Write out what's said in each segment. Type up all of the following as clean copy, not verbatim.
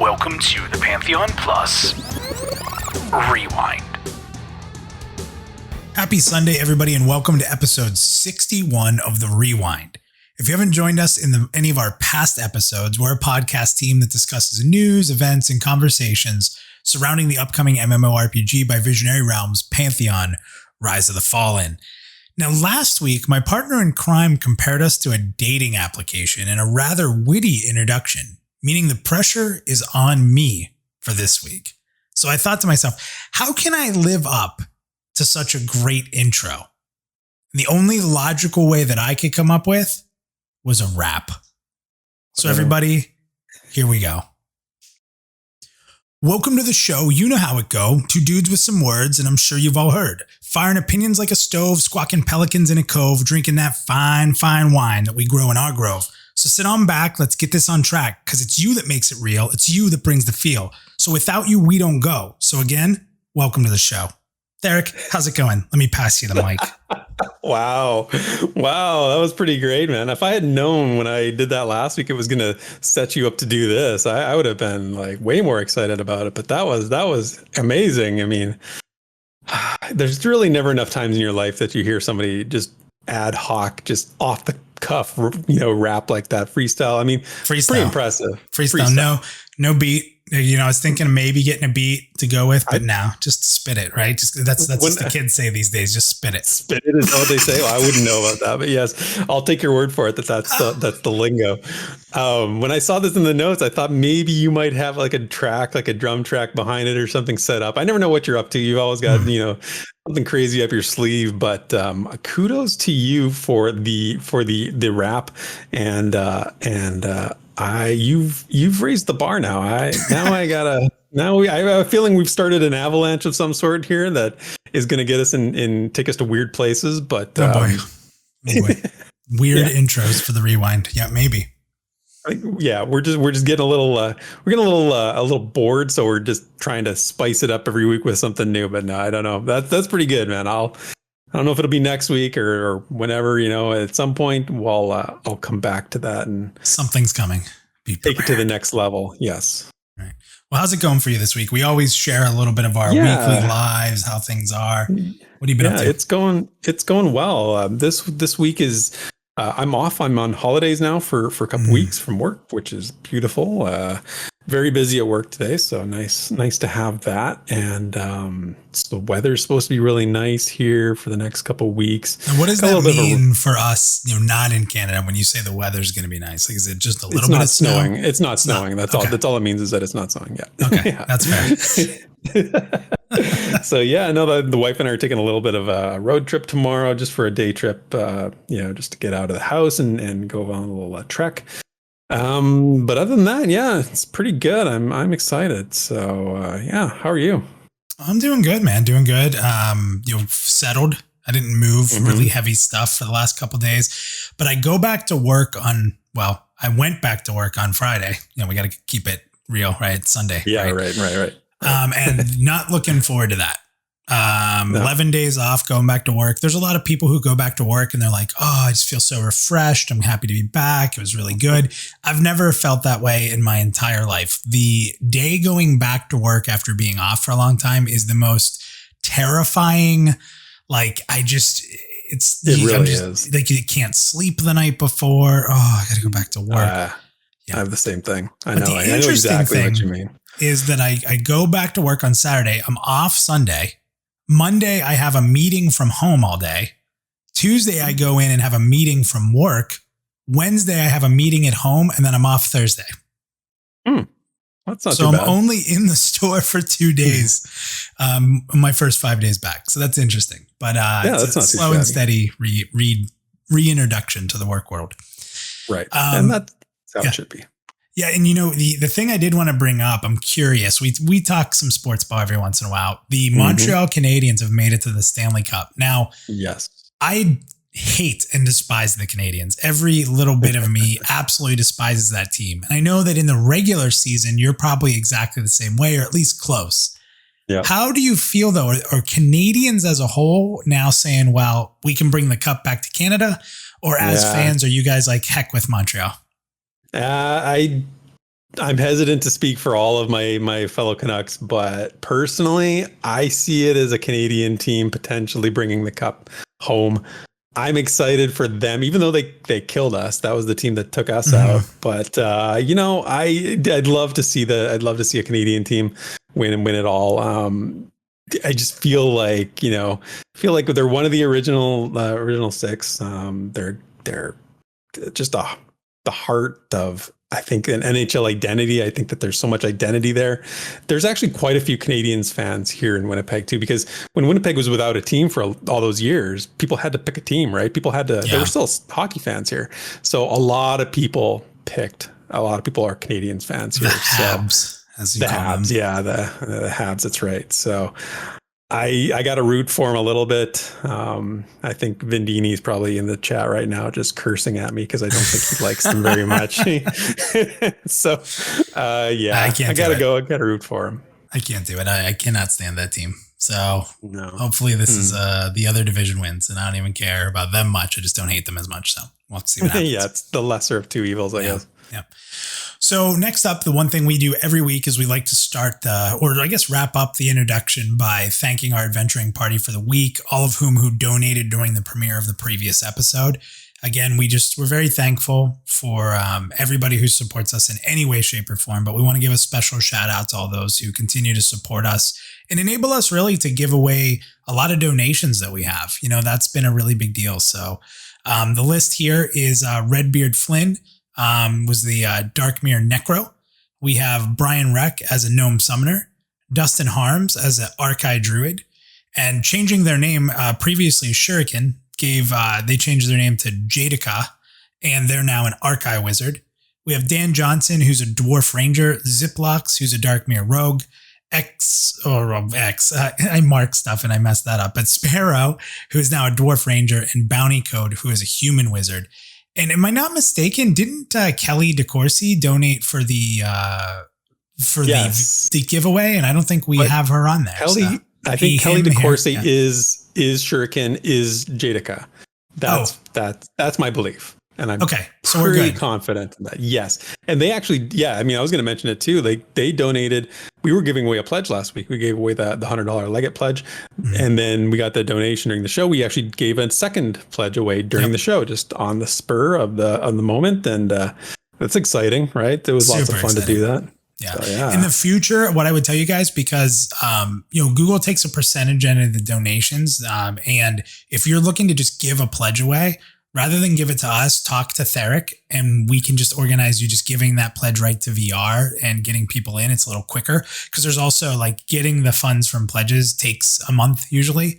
Welcome to the Pantheon Plus Rewind. Happy Sunday, everybody, and welcome to episode 61 of the Rewind. If you haven't joined us in any of our past episodes, we're a podcast team that discusses news, events, and conversations surrounding the upcoming MMORPG by Visionary Realms, Pantheon, Rise of the Fallen. Now, last week, my partner in crime compared us to a dating application in a rather witty introduction, meaning the pressure is on me for this week. So I thought to myself, how can I live up to such a great intro? And the only logical way that I could come up with was a rap. So everybody, here we go. Welcome to the show. You know how it go. Two dudes with some words, and I'm sure you've all heard. Firing opinions like a stove, squawking pelicans in a cove, drinking that fine, fine wine that we grow in our grove. So sit on back, let's get this on track, because it's you that makes it real. It's you that brings the feel. So without you, we don't go. So again, welcome to the show. Derek, how's it going? Let me pass you the mic. Wow. That was pretty great, man. If I had known when I did that last week, it was going to set you up to do this, I would have been like way more excited about it. But that was amazing. I mean, there's really never enough times in your life that you hear somebody just ad hoc, just off the cuff, rap like that. Freestyle. I mean, pretty impressive. Freestyle. No beat. I was thinking of maybe getting a beat to go with, but now just spit it, right? Just that's what the kids say these days. Just spit it. Spit it is what they say. Well, I wouldn't know about that, but yes, I'll take your word for it that's the lingo. When I saw this in the notes, I thought maybe you might have like a drum track behind it or something set up. I never know what you're up to. You've always got, something crazy up your sleeve, but kudos to you for the rap you've raised the bar now. I have a feeling we've started an avalanche of some sort here that is going to get us and take us to weird places. But oh boy. Weird intros for the Rewind. Yeah, maybe. We're just getting a little bored, so we're just trying to spice it up every week with something new. But no, I don't know. That's pretty good, man. I don't know if it'll be next week or whenever, at some point I'll come back to that and something's coming. Take it to the next level. Yes. Right. Well, how's it going for you this week? We always share a little bit of our weekly lives, how things are. What have you been up to? It's going well. This week is, I'm off. I'm on holidays now for a couple weeks from work, which is beautiful. Very busy at work today, so nice to have that. And so the weather's supposed to be really nice here for the next couple of weeks. And what does that mean for us, not in Canada, when you say the weather's going to be nice? Like, is it just a little bit of snow? It's not snowing. That's all it means is that it's not snowing yet. Okay, that's fair. So the wife and I are taking a little bit of a road trip tomorrow, just for a day trip, just to get out of the house and go on a little trek. But other than that, it's pretty good. I'm excited. So, how are you? I'm doing good, man. Doing good. Settled. I didn't move really heavy stuff for the last couple of days, but I go back to work I went back to work on Friday. We got to keep it real, right? It's Sunday. Yeah. Right. And not looking forward to that. 11 days off, going back to work. There's a lot of people who go back to work and they're like, oh, I just feel so refreshed. I'm happy to be back. It was really good. I've never felt that way in my entire life. The day going back to work after being off for a long time is the most terrifying. Like, it really is. Like, you can't sleep the night before. Oh, I got to go back to work. I have the same thing. I know exactly what you mean. Is that I go back to work on Saturday. I'm off Sunday. Monday, I have a meeting from home all day. Tuesday, I go in and have a meeting from work. Wednesday, I have a meeting at home, and then I'm off Thursday. That's not so too bad. I'm only in the store for 2 days, my first 5 days back. So that's interesting. But it's a slow and steady reintroduction to the work world. Right. And that's how it should be. Yeah. And the thing I did want to bring up, I'm curious. We talk some sports ball every once in a while. The Montreal Canadiens have made it to the Stanley Cup. Now, yes, I hate and despise the Canadiens. Every little bit of me absolutely despises that team. And I know that in the regular season, you're probably exactly the same way, or at least close. Yeah. How do you feel, though? Are Canadians as a whole now saying, well, we can bring the cup back to Canada? Or as fans, are you guys like, heck with Montreal? I I'm hesitant to speak for all of my fellow Canucks, but personally, I see it as a Canadian team potentially bringing the cup home. I'm excited for them, even though they killed us. That was the team that took us out. But I'd love to see a Canadian team win it all. I just feel like they're one of the original six. They're just the heart of, I think, an NHL identity. I think that there's so much identity there. There's actually quite a few Canadians fans here in Winnipeg too, because when Winnipeg was without a team for all those years, people had to pick a team, right? People had to, There were still hockey fans here. So a lot of people are Canadians fans here. The Habs, as you call them. Yeah, the Habs, that's right. So I got to root for him a little bit. I think Vendini's probably in the chat right now, just cursing at me because I don't think he likes them very much. So, I got to root for him. I can't do it. I cannot stand that team. So hopefully this is the other division wins, and I don't even care about them much. I just don't hate them as much. So we'll have to see what happens. Yeah, it's the lesser of two evils, I guess. Yeah. So next up, the one thing we do every week is we like to start wrap up the introduction by thanking our adventuring party for the week, all of who donated during the premiere of the previous episode. Again, we're very thankful for everybody who supports us in any way, shape, or form, but we want to give a special shout out to all those who continue to support us and enable us really to give away a lot of donations that we have. That's been a really big deal. So the list here is Redbeard Flynn, was the Darkmere Necro. We have Brian Reck as a Gnome Summoner, Dustin Harms as an Archai Druid, and changing their name, previously Shuriken, they changed their name to Jadica, and they're now an Archai Wizard. We have Dan Johnson, who's a Dwarf Ranger, Ziplox, who's a Darkmere Rogue, I marked stuff and I messed that up, but Sparrow, who is now a Dwarf Ranger, and Bounty Code, who is a Human Wizard. And am I not mistaken? Didn't Kelly DeCourcy donate for the giveaway? And I don't think we have her on there. I think Kelly DeCourcy is Shuriken, is Jadica. That's my belief. And I'm so we're pretty confident in that. Yes. And they actually, I was going to mention it too. They donated, we were giving away a pledge last week. We gave away the $100 Leggett pledge. And then we got the donation during the show. We actually gave a second pledge away during the show, just on the spur of the moment. And that's exciting, right? It was lots of fun to do that. Yeah. So, in the future, what I would tell you guys, because, Google takes a percentage out of the donations. And if you're looking to just give a pledge away, rather than give it to us, talk to Theric, and we can just organize you just giving that pledge right to VR and getting people in. It's a little quicker because there's also getting the funds from pledges takes a month usually.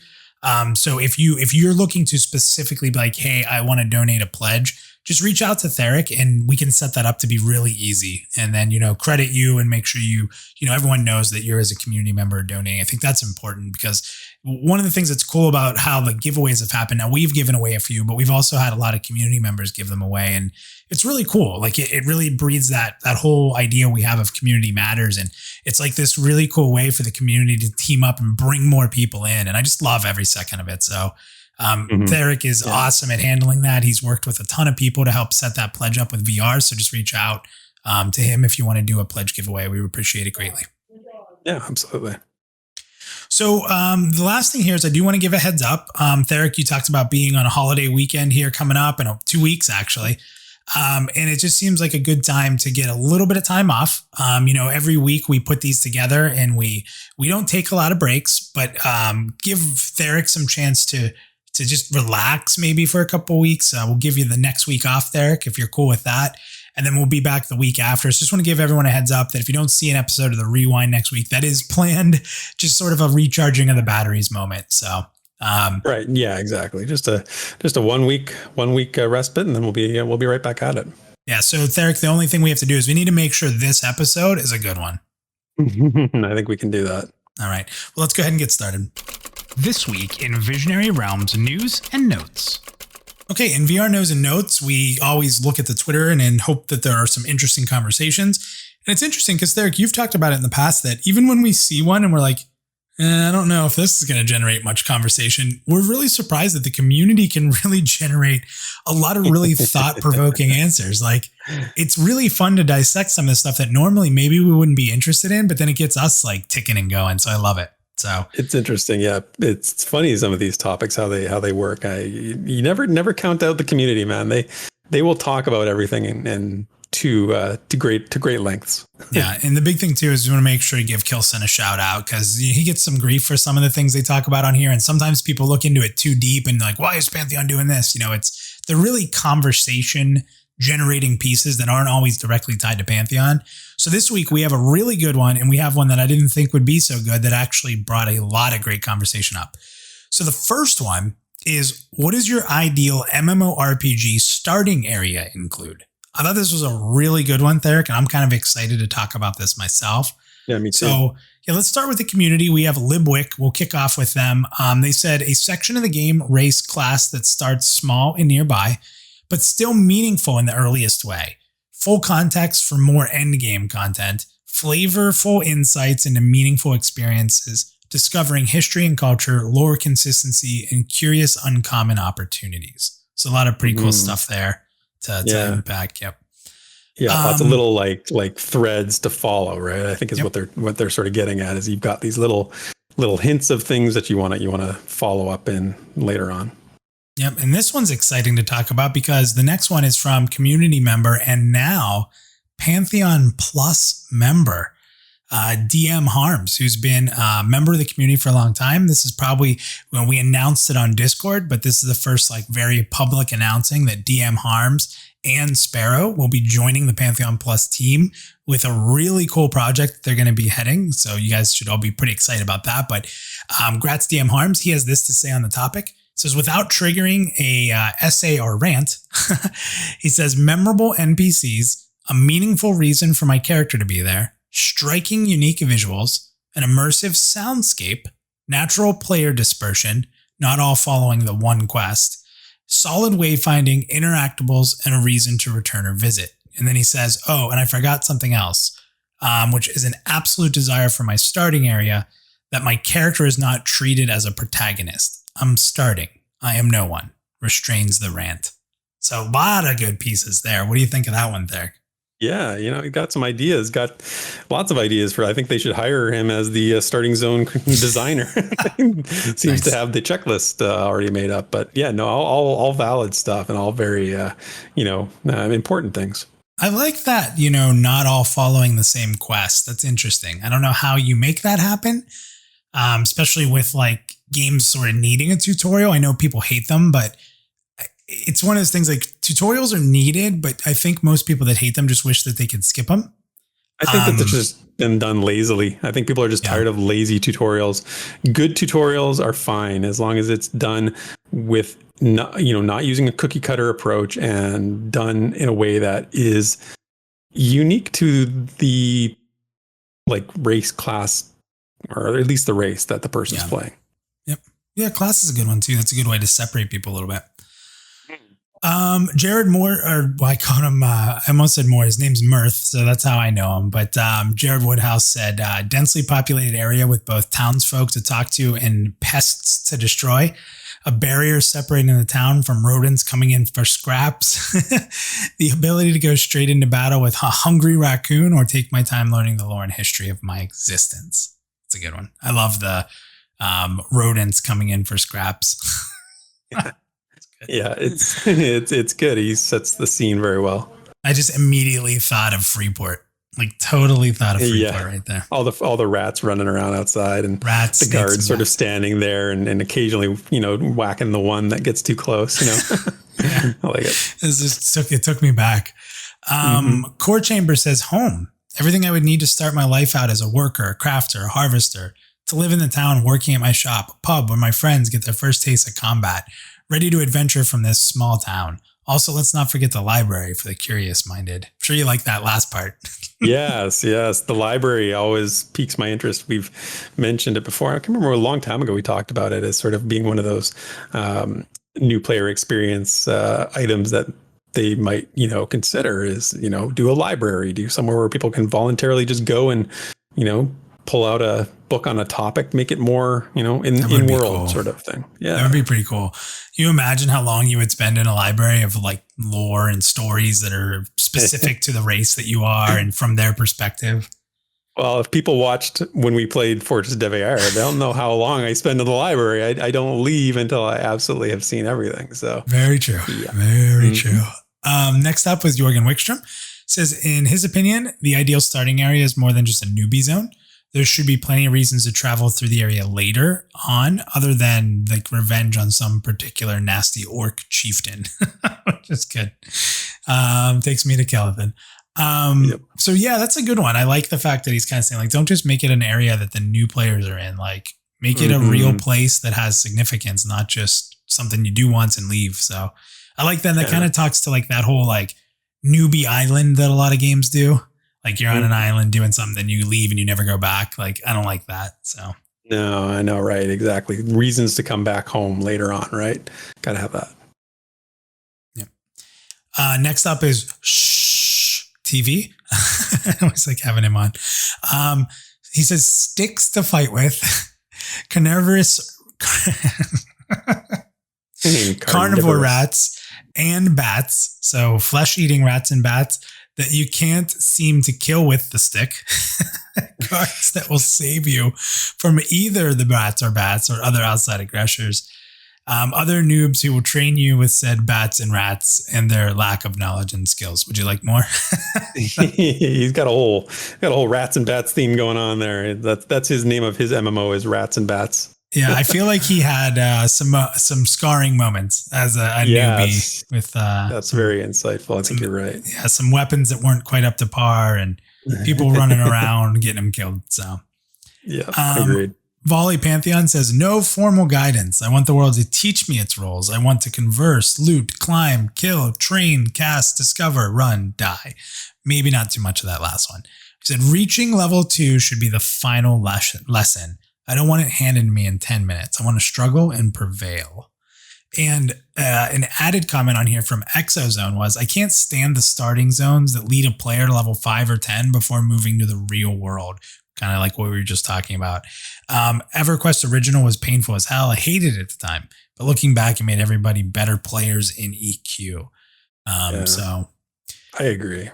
So if you're looking to specifically be like, hey, I want to donate a pledge, just reach out to Theric and we can set that up to be really easy. And then, credit you and make sure everyone knows that you're as a community member donating. I think that's important because one of the things that's cool about how the giveaways have happened. Now we've given away a few, but we've also had a lot of community members give them away. And it's really cool. It really breeds that whole idea we have of community matters. And it's this really cool way for the community to team up and bring more people in. And I just love every second of it. So Theric is awesome at handling that. He's worked with a ton of people to help set that pledge up with VR. So just reach out to him if you want to do a pledge giveaway. We would appreciate it greatly. Yeah, absolutely. So the last thing here is I do want to give a heads up. Theric, you talked about being on a holiday weekend here coming up in 2 weeks, actually. And it just seems like a good time to get a little bit of time off. Every week we put these together and we don't take a lot of breaks, but give Theric some chance to just relax maybe for a couple of weeks. We'll give you the next week off, Theric, if you're cool with that. And then we'll be back the week after. So just want to give everyone a heads up that if you don't see an episode of the Rewind next week, that is planned, just sort of a recharging of the batteries moment. So, right. Yeah, exactly. Just a 1 week respite, and then we'll be right back at it. Yeah. So Theric, the only thing we have to do is we need to make sure this episode is a good one. I think we can do that. All right. Well, let's go ahead and get started. This week in Visionary Realms news and notes. Okay, in VR News and Notes, we always look at the Twitter and hope that there are some interesting conversations. And it's interesting because, Theric, you've talked about it in the past that even when we see one and we're like, I don't know if this is going to generate much conversation. We're really surprised that the community can really generate a lot of really thought-provoking answers. Like, it's really fun to dissect some of the stuff that normally maybe we wouldn't be interested in, but then it gets us like ticking and going. So I love it. So it's interesting. Yeah. It's funny. Some of these topics, how they work. You never count out the community, man. They will talk about everything and to great lengths. Yeah. And the big thing too, is you want to make sure you give Kilson a shout out, because he gets some grief for some of the things they talk about on here. And sometimes people look into it too deep and like, why is Pantheon doing this? You know, they're really conversation generating pieces that aren't always directly tied to Pantheon. So this week we have a really good one, and we have one that I didn't think would be so good that actually brought a lot of great conversation up. So the first one is, what does your ideal MMORPG starting area include? I thought this was a really good one, Theric, and I'm kind of excited to talk about this myself. Yeah, me too. So yeah, let's start with the community. We have Libwick. We'll kick off with them. They said a section of the game, race, class that starts small and nearby, but still meaningful in the earliest way. Full context for more end game content, flavorful insights into meaningful experiences, discovering history and culture, lore consistency, and curious uncommon opportunities. So a lot of pretty cool stuff there to unpack. Yep. Yeah, lots of little like threads to follow, right? I think is what they're sort of getting at, is you've got these little hints of things that you want to follow up in later on. Yep. And this one's exciting to talk about because the next one is from community member and now Pantheon Plus member, DM Harms, who's been a member of the community for a long time. This is probably when we announced it on Discord, but this is the first like very public announcing that DM Harms and Sparrow will be joining the Pantheon Plus team with a really cool project they're going to be heading. So you guys should all be pretty excited about that. But congrats, DM Harms. He has this to say on the topic. It says, without triggering a essay or rant, he says, memorable NPCs, a meaningful reason for my character to be there, striking unique visuals, an immersive soundscape, natural player dispersion, not all following the one quest, solid wayfinding, interactables, and a reason to return or visit. And then he says, oh, and I forgot something else, which is an absolute desire for my starting area, that my character is not treated as a protagonist. I'm starting. I am no one. Restrains the rant. So a lot of good pieces there. What do you think of that one there? Yeah, he got some ideas, got lots of ideas for, I think they should hire him as the starting zone designer. Seems to have the checklist already made up, but yeah, no, all valid stuff and all very, important things. I like that, not all following the same quest. That's interesting. I don't know how you make that happen, especially with like games sort of needing a tutorial. I know people hate them, but it's one of those things like tutorials are needed, but I think most people that hate them just wish that they could skip them. I think that they've just been done lazily. I think people are just tired of lazy tutorials. Good tutorials are fine as long as it's done with not using a cookie cutter approach and done in a way that is unique to the like race, class, or at least the race that the person's playing. Yep. Yeah, class is a good one too. That's a good way to separate people a little bit. Jared Moore, I call him, I almost said Moore. His name's Mirth, so that's how I know him. But Jared Woodhouse said, densely populated area with both townsfolk to talk to and pests to destroy. A barrier separating the town from rodents coming in for scraps. The ability to go straight into battle with a hungry raccoon or take my time learning the lore and history of my existence. It's a good one. I love the rodents coming in for scraps. Yeah, it's good. He sets the scene very well. I just immediately thought of Freeport. Like totally thought of Freeport right there. All the rats running around outside and rats, the guards sort of standing there and occasionally, whacking the one that gets too close, Yeah. I like it. It took me back. Core Chamber says home. Everything I would need to start my life out as a worker, a crafter, a harvester, to live in the town working at my shop, a pub where my friends get their first taste of combat, ready to adventure from this small town. Also, let's not forget the library for the curious-minded. I'm sure you like that last part. Yes. The library always piques my interest. We've mentioned it before. I can remember a long time ago we talked about it as sort of being one of those new player experience items that they might, consider is, do a library, do somewhere where people can voluntarily just go and, pull out a book on a topic, make it more, in world cool. sort of thing. Yeah. That would be pretty cool. You imagine how long you would spend in a library of like lore and stories that are specific to the race that you are and from their perspective. Well, if people watched when we played Fortress de VR, they'll know how long I spend in the library. I don't leave until I absolutely have seen everything. So very true. Yeah. Very true. Next up was Jorgen Wickstrom. Says, in his opinion, the ideal starting area is more than just a newbie zone. There should be plenty of reasons to travel through the area later on, other than like revenge on some particular nasty orc chieftain, which is good. Takes me to Kelvin. So yeah, that's a good one. I like the fact that he's kind of saying like, don't just make it an area that the new players are in, like make it a real place that has significance, not just something you do once and leave. So I like that. That kind of talks to like that whole like newbie island that a lot of games do. Like you're on an island doing something, then you leave and you never go back. Like I don't like that. So no, I know, right? Exactly. Reasons to come back home later on, right? Got to have that. Yep. Next up is Shh TV. I always like having him on. He says sticks to fight with, carnivorous carnivore rats and bats. So flesh-eating rats and bats that you can't seem to kill with the stick. Cards that will save you from either the bats or other outside aggressors. Other noobs who will train you with said bats and rats and their lack of knowledge and skills. Would you like more? He's got a whole rats and bats theme going on there. That's his name of his MMO is Rats and Bats. Yeah, I feel like he had some scarring moments as a newbie with that's very insightful. I think you're right. Yeah, some weapons that weren't quite up to par and people running around getting him killed. So yeah, agreed. Volley Pantheon says, no formal guidance. I want the world to teach me its roles. I want to converse, loot, climb, kill, train, cast, discover, run, die. Maybe not too much of that last one. He said, reaching level 2 should be the final lesson. I don't want it handed to me in 10 minutes. I want to struggle and prevail. And an added comment on here from Exozone was, I can't stand the starting zones that lead a player to level 5 or 10 before moving to the real world. Kind of like what we were just talking about. EverQuest Original was painful as hell. I hated it at the time. But looking back, it made everybody better players in EQ. So I agree.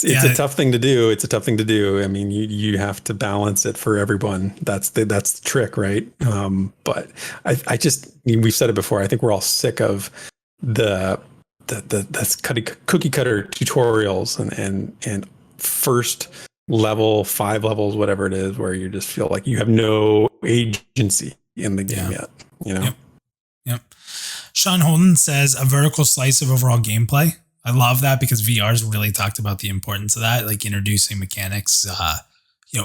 It's a tough thing to do. I mean, you have to balance it for everyone. That's the trick, right? But I just, we've said it before. I think we're all sick of the cookie cutter tutorials and first level, 5 levels, whatever it is, where you just feel like you have no agency in the game yet. Yep. Sean Holden says a vertical slice of overall gameplay. I love that because VR's really talked about the importance of that, like introducing mechanics,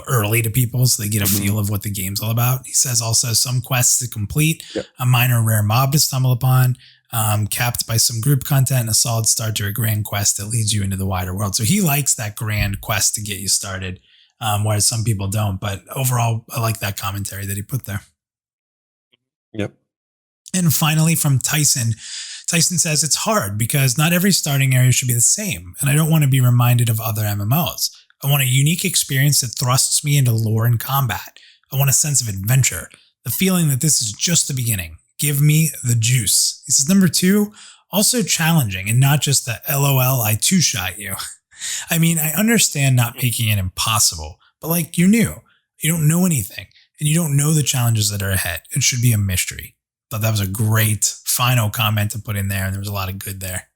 early to people so they get a feel of what the game's all about. He says also some quests to complete, a minor rare mob to stumble upon, capped by some group content, and a solid start to a grand quest that leads you into the wider world. So he likes that grand quest to get you started, whereas some people don't. But overall, I like that commentary that he put there. Yep. And finally, from Tyson says it's hard because not every starting area should be the same. And I don't want to be reminded of other MMOs. I want a unique experience that thrusts me into lore and combat. I want a sense of adventure, the feeling that this is just the beginning. Give me the juice. He says, number 2, also challenging and not just the LOL, I two-shot you. I mean, I understand not making it impossible, but like you're new. You don't know anything and you don't know the challenges that are ahead. It should be a mystery. Thought that was a great final comment to put in there. And there was a lot of good there.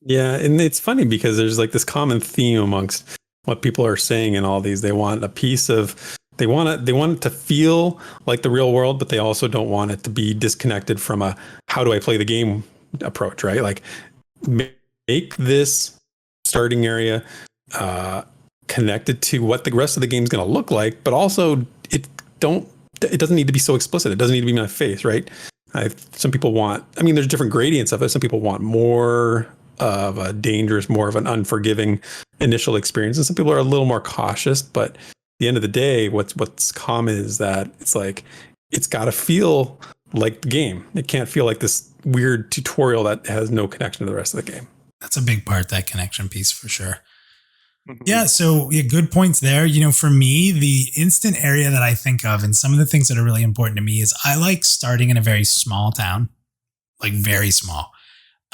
Yeah. And it's funny because there's like this common theme amongst what people are saying in all these. They want a piece of, they want it to feel like the real world, but they also don't want it to be disconnected from a, how do I play the game approach, right? Like make this starting area connected to what the rest of the game is going to look like, but also it doesn't need to be so explicit. It doesn't need to be in my face, right? Some people want, there's different gradients of it. Some people want more of a dangerous, more of an unforgiving initial experience. And some people are a little more cautious, but at the end of the day, what's common is that it's like, it's got to feel like the game. It can't feel like this weird tutorial that has no connection to the rest of the game. That's a big part, that connection piece for sure. Yeah. So good points there. For me, the instant area that I think of and some of the things that are really important to me is I like starting in a very small town, like very small.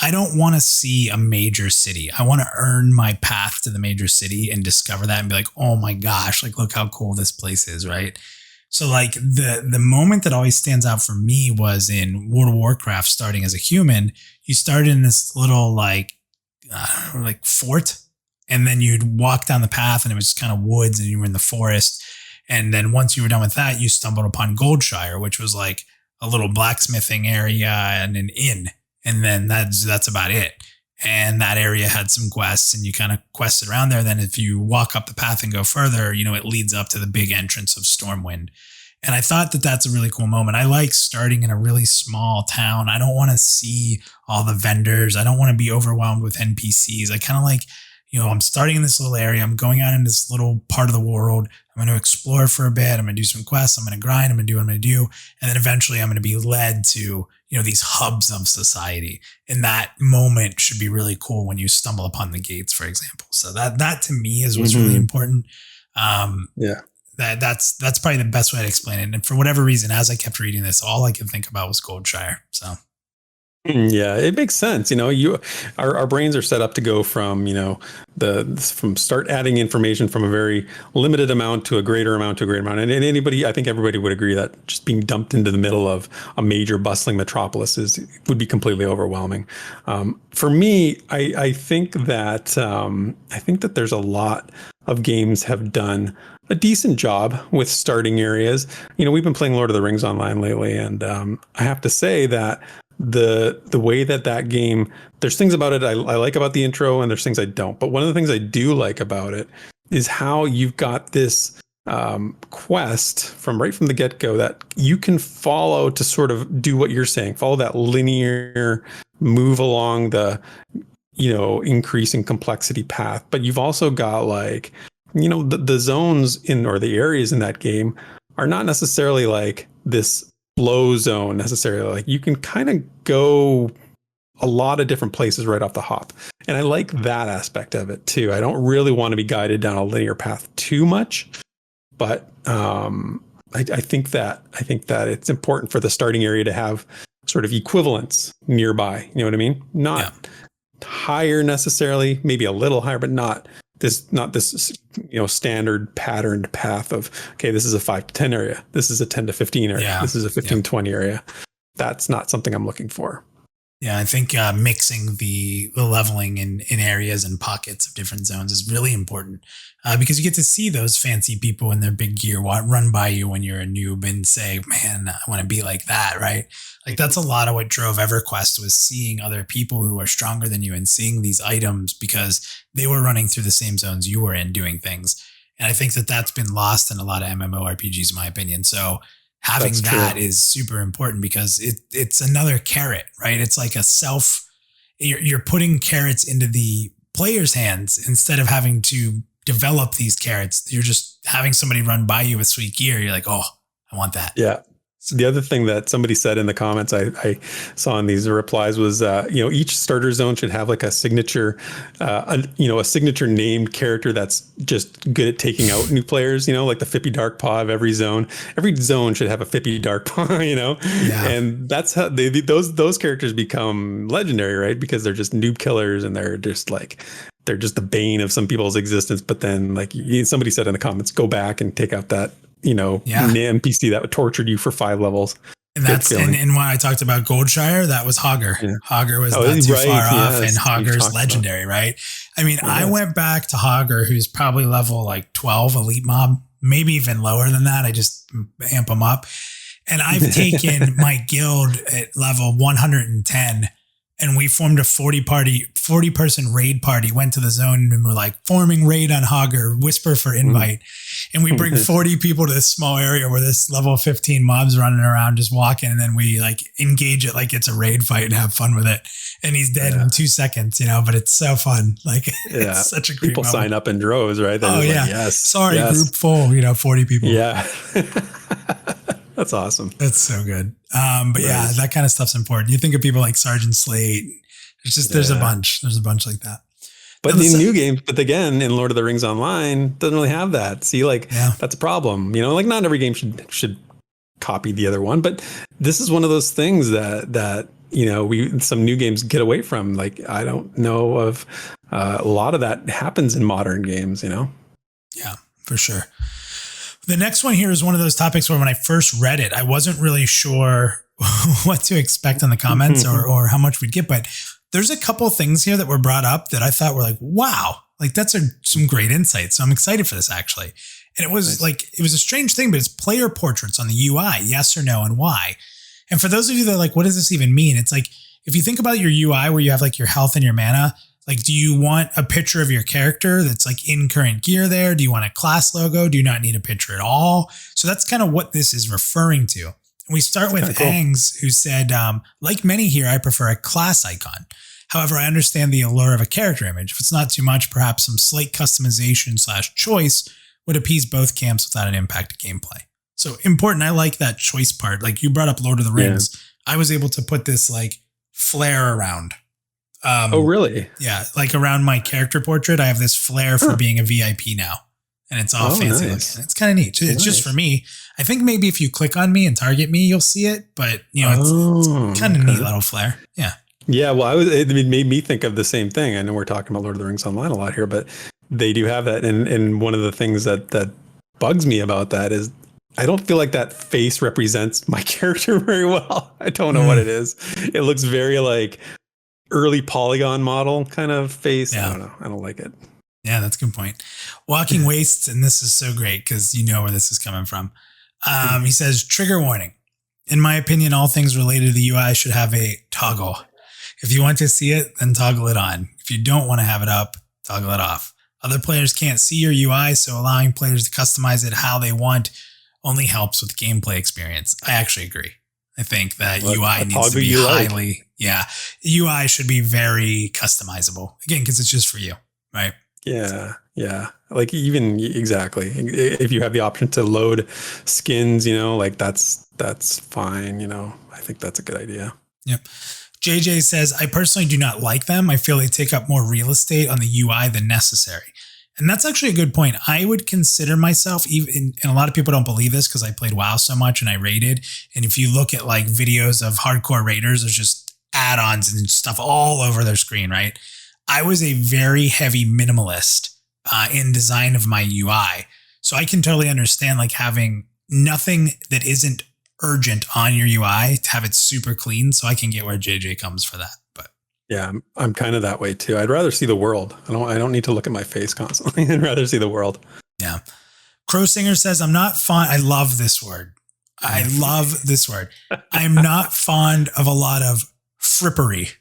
I don't want to see a major city. I want to earn my path to the major city and discover that and be like, oh my gosh, like look how cool this place is, right? So like the moment that always stands out for me was in World of Warcraft starting as a human. You started in this little like fort, and then you'd walk down the path and it was just kind of woods and you were in the forest. And then once you were done with that, you stumbled upon Goldshire, which was like a little blacksmithing area and an inn. And then that's about it. And that area had some quests and you kind of quested around there. Then if you walk up the path and go further, it leads up to the big entrance of Stormwind. And I thought that that's a really cool moment. I like starting in a really small town. I don't want to see all the vendors. I don't want to be overwhelmed with NPCs. I kind of like, I'm starting in this little area. I'm going out in this little part of the world. I'm going to explore for a bit. I'm going to do some quests. I'm going to grind. I'm going to do what I'm going to do. And then eventually I'm going to be led to, these hubs of society. And that moment should be really cool when you stumble upon the gates, for example. So that to me is what's really important. That's probably the best way to explain it. And for whatever reason, as I kept reading this, all I could think about was Goldshire. So. Yeah, it makes sense. Our brains are set up to go from, from start adding information from a very limited amount to a greater amount to a greater amount. And I think everybody would agree that just being dumped into the middle of a major bustling metropolis would be completely overwhelming. For me, I think that there's a lot of games have done a decent job with starting areas. We've been playing Lord of the Rings online lately, and I have to say that the way that game, there's things about it I like about the intro and there's things I don't. But one of the things I do like about it is how you've got this quest from the get-go that you can follow to sort of do what you're saying, follow that linear move along the, increasing complexity path. But you've also got like, the zones or the areas in that game are not necessarily like this flow zone necessarily. Like you can kind of go a lot of different places right off the hop. And I like that aspect of it too. I don't really want to be guided down a linear path too much, but I think that it's important for the starting area to have sort of equivalents nearby. You know what I mean? Not higher necessarily, maybe a little higher, but not this standard patterned path of, okay, this is a 5 to 10 area. This is a 10 to 15 area. Yeah. This is a 15 to 20 area. That's not something I'm looking for. Yeah, I think mixing the leveling in areas and pockets of different zones is really important because you get to see those fancy people in their big gear run by you when you're a noob and say, man, I want to be like that, right? Like that's a lot of what drove EverQuest, was seeing other people who are stronger than you and seeing these items because they were running through the same zones you were in doing things. And I think that that's been lost in a lot of MMORPGs, in my opinion. So having that is super important because it's another carrot, right? It's like you're putting carrots into the player's hands instead of having to develop these carrots. You're just having somebody run by you with sweet gear. You're like, oh, I want that. Yeah. So the other thing that somebody said in the comments I saw in these replies was, each starter zone should have like a signature, a signature named character that's just good at taking out new players, like the Fippy Darkpaw of every zone. Every zone should have a Fippy Darkpaw, Yeah. And that's how those characters become legendary, right? Because they're just noob killers and they're just the bane of some people's existence. But then like somebody said in the comments, go back and take out that, NPC that tortured you for 5 levels. And that's and when I talked about Goldshire, that was Hogger. Yeah. Hogger was not too far off, and Hogger's legendary, right? I mean, I went back to Hogger, who's probably level like 12 elite mob, maybe even lower than that. I just amp him up. And I've taken my guild at level 110, and we formed a 40-person raid party, went to the zone and were like, forming raid on Hogger, whisper for invite. And we bring 40 people to this small area where this level 15 mob's running around just walking. And then we like engage it like it's a raid fight and have fun with it. And he's dead in 2 seconds, but it's so fun. Like it's such a great people moment. Sign up in droves, right? They're like, yes. Sorry, yes. Group full, 40 people. Yeah. That's awesome. That's so good. But yeah, that kind of stuff's important. You think of people like Sergeant Slate. There's a bunch. There's a bunch like that. But in new games, but again, in Lord of the Rings Online, doesn't really have that. See, like that's a problem. Like not every game should copy the other one, but this is one of those things that some new games get away from. Like I don't know of a lot of that happens in modern games. Yeah, for sure. The next one here is one of those topics where when I first read it, I wasn't really sure what to expect on the comments or how much we'd get, but there's a couple of things here that were brought up that I thought were like, wow, like that's some great insight. So I'm excited for this actually. And it was it was a strange thing, but it's player portraits on the UI, yes or no, and why. And for those of you that are like, what does this even mean? It's like, if you think about your UI where you have like your health and your mana, like, do you want a picture of your character that's like in current gear there? Do you want a class logo? Do you not need a picture at all? So that's kind of what this is referring to. And we start with Angs, who said, like many here, I prefer a class icon. However, I understand the allure of a character image. If it's not too much, perhaps some slight customization / choice would appease both camps without an impact to gameplay. So important. I like that choice part. Like you brought up Lord of the Rings. I was able to put this like flare around. Oh, really? Yeah. Like around my character portrait, I have this flare for being a VIP now. And it's all fancy looking. It's kind of neat. It's just for me. I think maybe if you click on me and target me, you'll see it. But, it's kind of neat little flare. Yeah. Yeah. Well, it made me think of the same thing. I know we're talking about Lord of the Rings Online a lot here, but they do have that. And one of the things that bugs me about that is I don't feel like that face represents my character very well. I don't know what it is. It looks very like early polygon model kind of face. I don't know. I don't like it. Yeah, that's a good point. Walking Wastes, and this is so great because you know where this is coming from. He says, trigger warning. In my opinion, all things related to the UI should have a toggle. If you want to see it, then toggle it on. If you don't want to have it up, toggle it off. Other players can't see your UI, so allowing players to customize it how they want only helps with gameplay experience. I actually agree. I think that UI needs to be highly, UI should be very customizable. Again, because it's just for you, right? Yeah. Like even exactly. If you have the option to load skins, like that's fine. I think that's a good idea. Yep. JJ says, I personally do not like them. I feel they take up more real estate on the UI than necessary. And that's actually a good point. I would consider myself, and a lot of people don't believe this because I played WoW so much and I raided. And if you look at like videos of hardcore raiders, there's just add-ons and stuff all over their screen, right? I was a very heavy minimalist in design of my UI. So I can totally understand like having nothing that isn't urgent on your UI to have it super clean. So I can get where JJ comes for that. But yeah, I'm kind of that way too. I'd rather see the world. I don't need to look at my face constantly. I'd rather see the world. Yeah. Crow Singer says, I'm not fond. I love this word. I love this word. I'm not fond of a lot of frippery.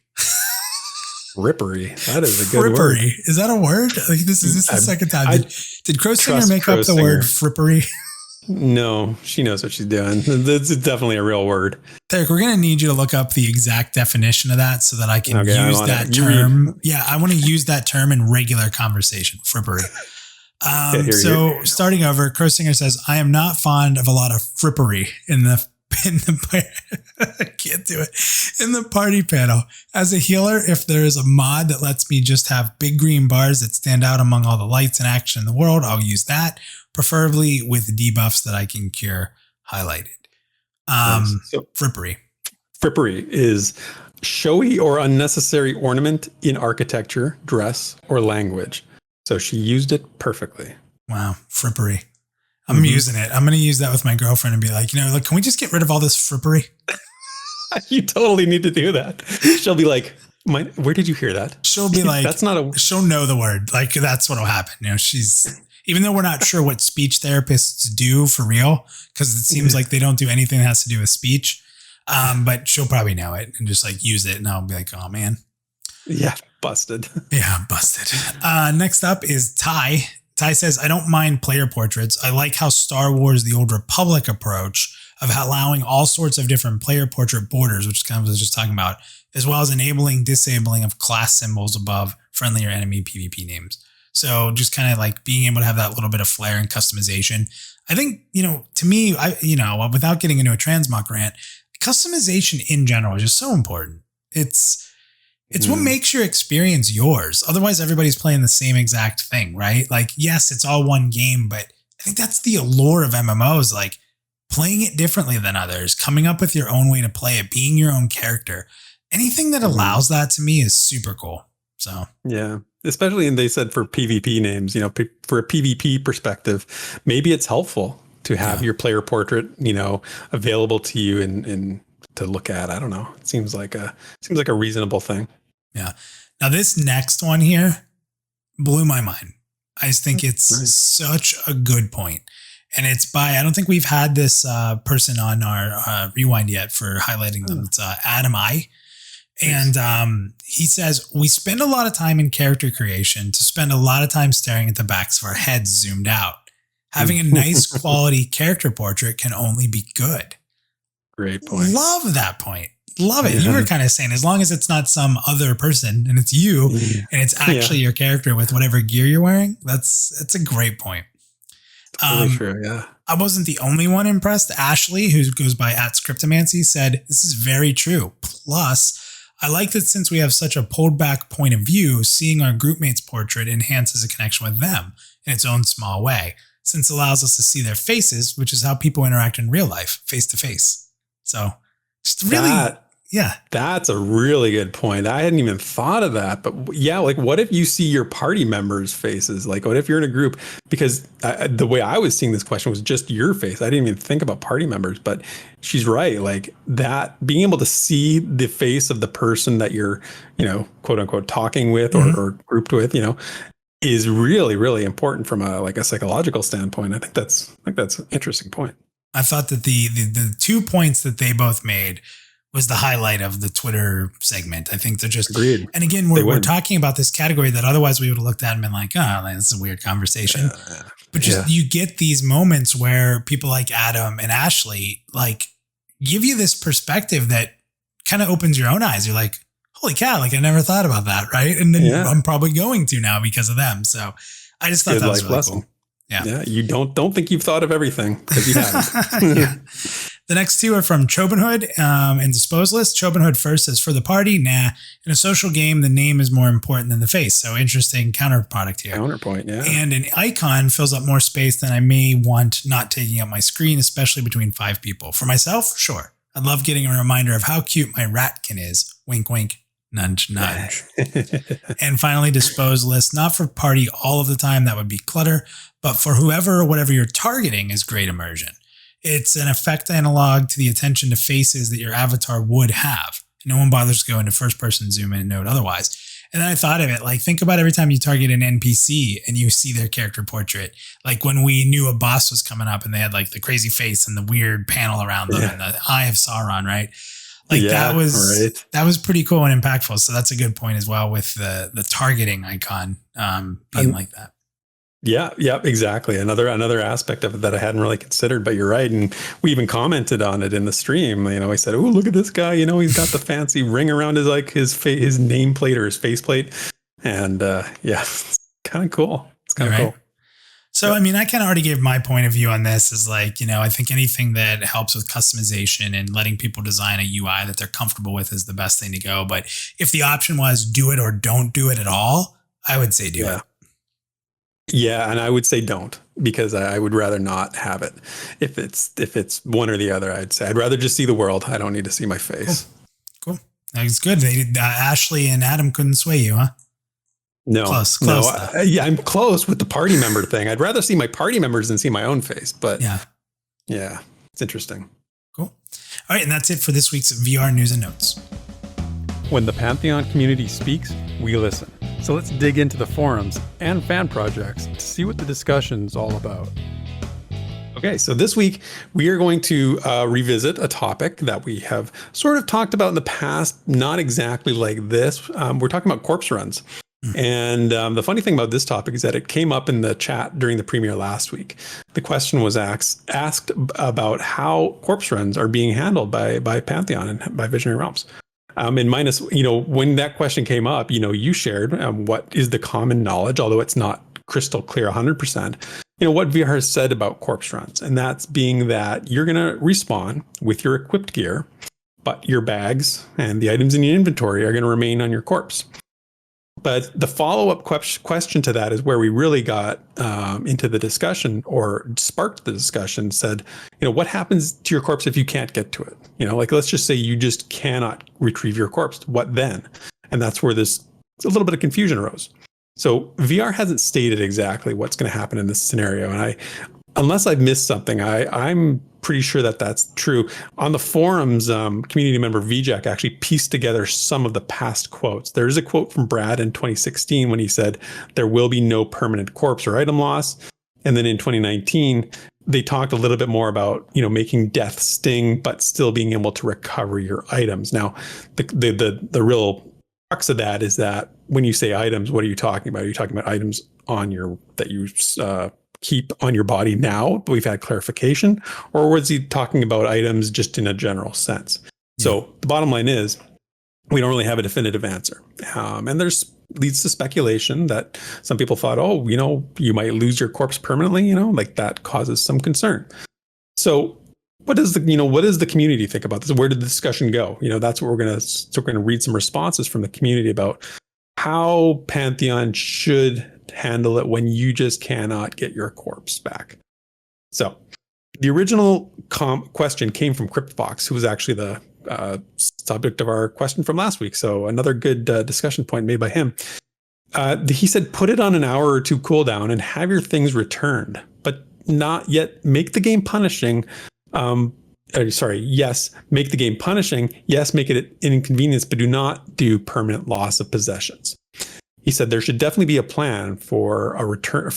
Frippery. That is a good word. Is that a word? Like this is the second time. Did Crow Singer make up the word frippery? No, she knows what she's doing. It's definitely a real word. Derek, we're going to need you to look up the exact definition of that so that I can use that term. Yeah, I want to use that term in regular conversation. Frippery. So starting over, Crow Singer says, I am not fond of a lot of frippery in the I can't do it. In the party panel. As a healer, if there is a mod that lets me just have big green bars that stand out among all the lights and action in the world, I'll use that, preferably with debuffs that I can cure highlighted. So frippery. Frippery is showy or unnecessary ornament in architecture, dress, or language. So she used it perfectly. Wow, frippery. I'm using it. I'm going to use that with my girlfriend and be like, can we just get rid of all this frippery? You totally need to do that. She'll be like, where did you hear that? She'll be like, she'll know the word. Like that's what'll happen. Even though we're not sure what speech therapists do for real, because it seems like they don't do anything that has to do with speech. But she'll probably know it and just like use it. And I'll be like, oh man. Yeah. Busted. Yeah. Busted. Next up is Ty. Ty says, I don't mind player portraits. I like how Star Wars, the Old Republic approach of allowing all sorts of different player portrait borders, which kind of was just talking about, as well as enabling, disabling of class symbols above friendly or enemy PvP names. So just kind of like being able to have that little bit of flair and customization. I think, to me, without getting into a transmog rant, customization in general is just so important. It's what makes your experience yours. Otherwise, everybody's playing the same exact thing, right? Like, yes, it's all one game, but I think that's the allure of MMOs, like playing it differently than others, coming up with your own way to play it, being your own character. Anything that allows that to me is super cool. So, yeah, especially, and they said for PvP names, for a PvP perspective, maybe it's helpful to have your player portrait, available to you and to look at. I don't know. It seems like a reasonable thing. Yeah. Now this next one here blew my mind. I just think it's such a good point. And it's by, I don't think we've had this person on our rewind yet for highlighting them. It's Adam I. And he says, we spend a lot of time in character creation to spend a lot of time staring at the backs of our heads zoomed out. Having a nice quality character portrait can only be good. Great point. Love that point. Love it. You were kind of saying, as long as it's not some other person and it's you and it's actually your character with whatever gear you're wearing, that's a great point. Totally true, yeah. I wasn't the only one impressed. Ashley, who goes by @Scriptomancy, said, this is very true. Plus, I like that since we have such a pulled back point of view, seeing our groupmate's portrait enhances a connection with them in its own small way, since it allows us to see their faces, which is how people interact in real life, face to face. So just really, that's a really good point. I hadn't even thought of that, but yeah, like what if you see your party members' faces? Like what if you're in a group? Because the way I was seeing this question was just your face. I didn't even think about party members, but she's right. Like that, being able to see the face of the person that you're, quote unquote, talking with or grouped with, is really, really important from a psychological standpoint. I think that's an interesting point. I thought that the 2 points that they both made was the highlight of the Twitter segment. I think they're just, agreed. And again, we're talking about this category that otherwise we would have looked at and been like, oh, this is a weird conversation. But just you get these moments where people like Adam and Ashley like give you this perspective that kind of opens your own eyes. You're like, holy cow, like I never thought about that, right? And then I'm probably going to now because of them. So I just thought that was really cool. Yeah. You don't think you've thought of everything because you haven't. The next two are from Chobenhood and Disposalist. Chobenhood first says, for the party, nah. In a social game, the name is more important than the face. So interesting counterproduct here. Counterpoint, yeah. And an icon fills up more space than I may want not taking up my screen, especially between 5 people. For myself, sure. I'd love getting a reminder of how cute my ratkin is. Wink, wink. Nudge, nudge. And finally, Disposalist. Not for party all of the time. That would be clutter. But for whoever or whatever you're targeting is great immersion. It's an effect analog to the attention to faces that your avatar would have. No one bothers to go into first person zoom in note otherwise. And then I thought of it, like think about every time you target an NPC and you see their character portrait. Like when we knew a boss was coming up and they had like the crazy face and the weird panel around them and the Eye of Sauron, right? Like that was pretty cool and impactful. So that's a good point as well with the targeting icon being like that. Yeah, exactly. Another aspect of it that I hadn't really considered, but you're right. And we even commented on it in the stream. I said, "Oh, look at this guy. He's got the fancy ring around his his nameplate or his faceplate." And it's kind of cool. It's kind of cool. So, I mean, I kind of already gave my point of view on this is like, I think anything that helps with customization and letting people design a UI that they're comfortable with is the best thing to go. But if the option was do it or don't do it at all, I would say do it. Yeah, and I would say don't, because I would rather not have it. If it's one or the other, I'd say I'd rather just see the world. I don't need to see my face. Cool. That's good. Ashley and Adam couldn't sway you, huh? No, close. I'm close with the party member thing. I'd rather see my party members than see my own face. But yeah, it's interesting. Cool. All right, and that's it for this week's VR news and notes. When the Pantheon community speaks, we listen. So let's dig into the forums and fan projects to see what the discussion's all about. Okay, so this week we are going to revisit a topic that we have sort of talked about in the past, not exactly like this. We're talking about corpse runs. And the funny thing about this topic is that it came up in the chat during the premiere last week. The question was asked about how corpse runs are being handled by Pantheon and by Visionary Realms. And minus, when that question came up, you shared what is the common knowledge, although it's not crystal clear 100%, what VR has said about corpse runs. And that's being that you're going to respawn with your equipped gear but your bags and the items in your inventory are going to remain on your corpse. But the follow-up question to that is where we really got into the discussion, or sparked the discussion. Said, what happens to your corpse if you can't get to it? Like, let's just say you just cannot retrieve your corpse. What then? And that's where a little bit of confusion arose. So VR hasn't stated exactly what's going to happen in this scenario. And unless I've missed something, I'm pretty sure that that's true. On the forums, community member VJack actually pieced together some of the past quotes. There's a quote from Brad in 2016 when he said, there will be no permanent corpse or item loss. And then in 2019, they talked a little bit more about, making death sting, but still being able to recover your items. Now, the real crux of that is that when you say items, what are you talking about? Are you talking about items that you keep on your body now, but we've had clarification, or was he talking about items just in a general sense? Yeah. So the bottom line is, we don't really have a definitive answer. And leads to speculation that some people thought, you might lose your corpse permanently, like that causes some concern. So what does the community think about this? Where did the discussion go? That's what we're going to read some responses from the community about how Pantheon should handle it when you just cannot get your corpse back. So the original question came from CryptFox, who was actually the subject of our question from last week. So another good discussion point made by him. He said, put it on an hour or two cooldown and have your things returned, but not yet make the game punishing. Yes, make the game punishing. Yes, make it an inconvenience, but do not do permanent loss of possessions. He said there should definitely be a plan for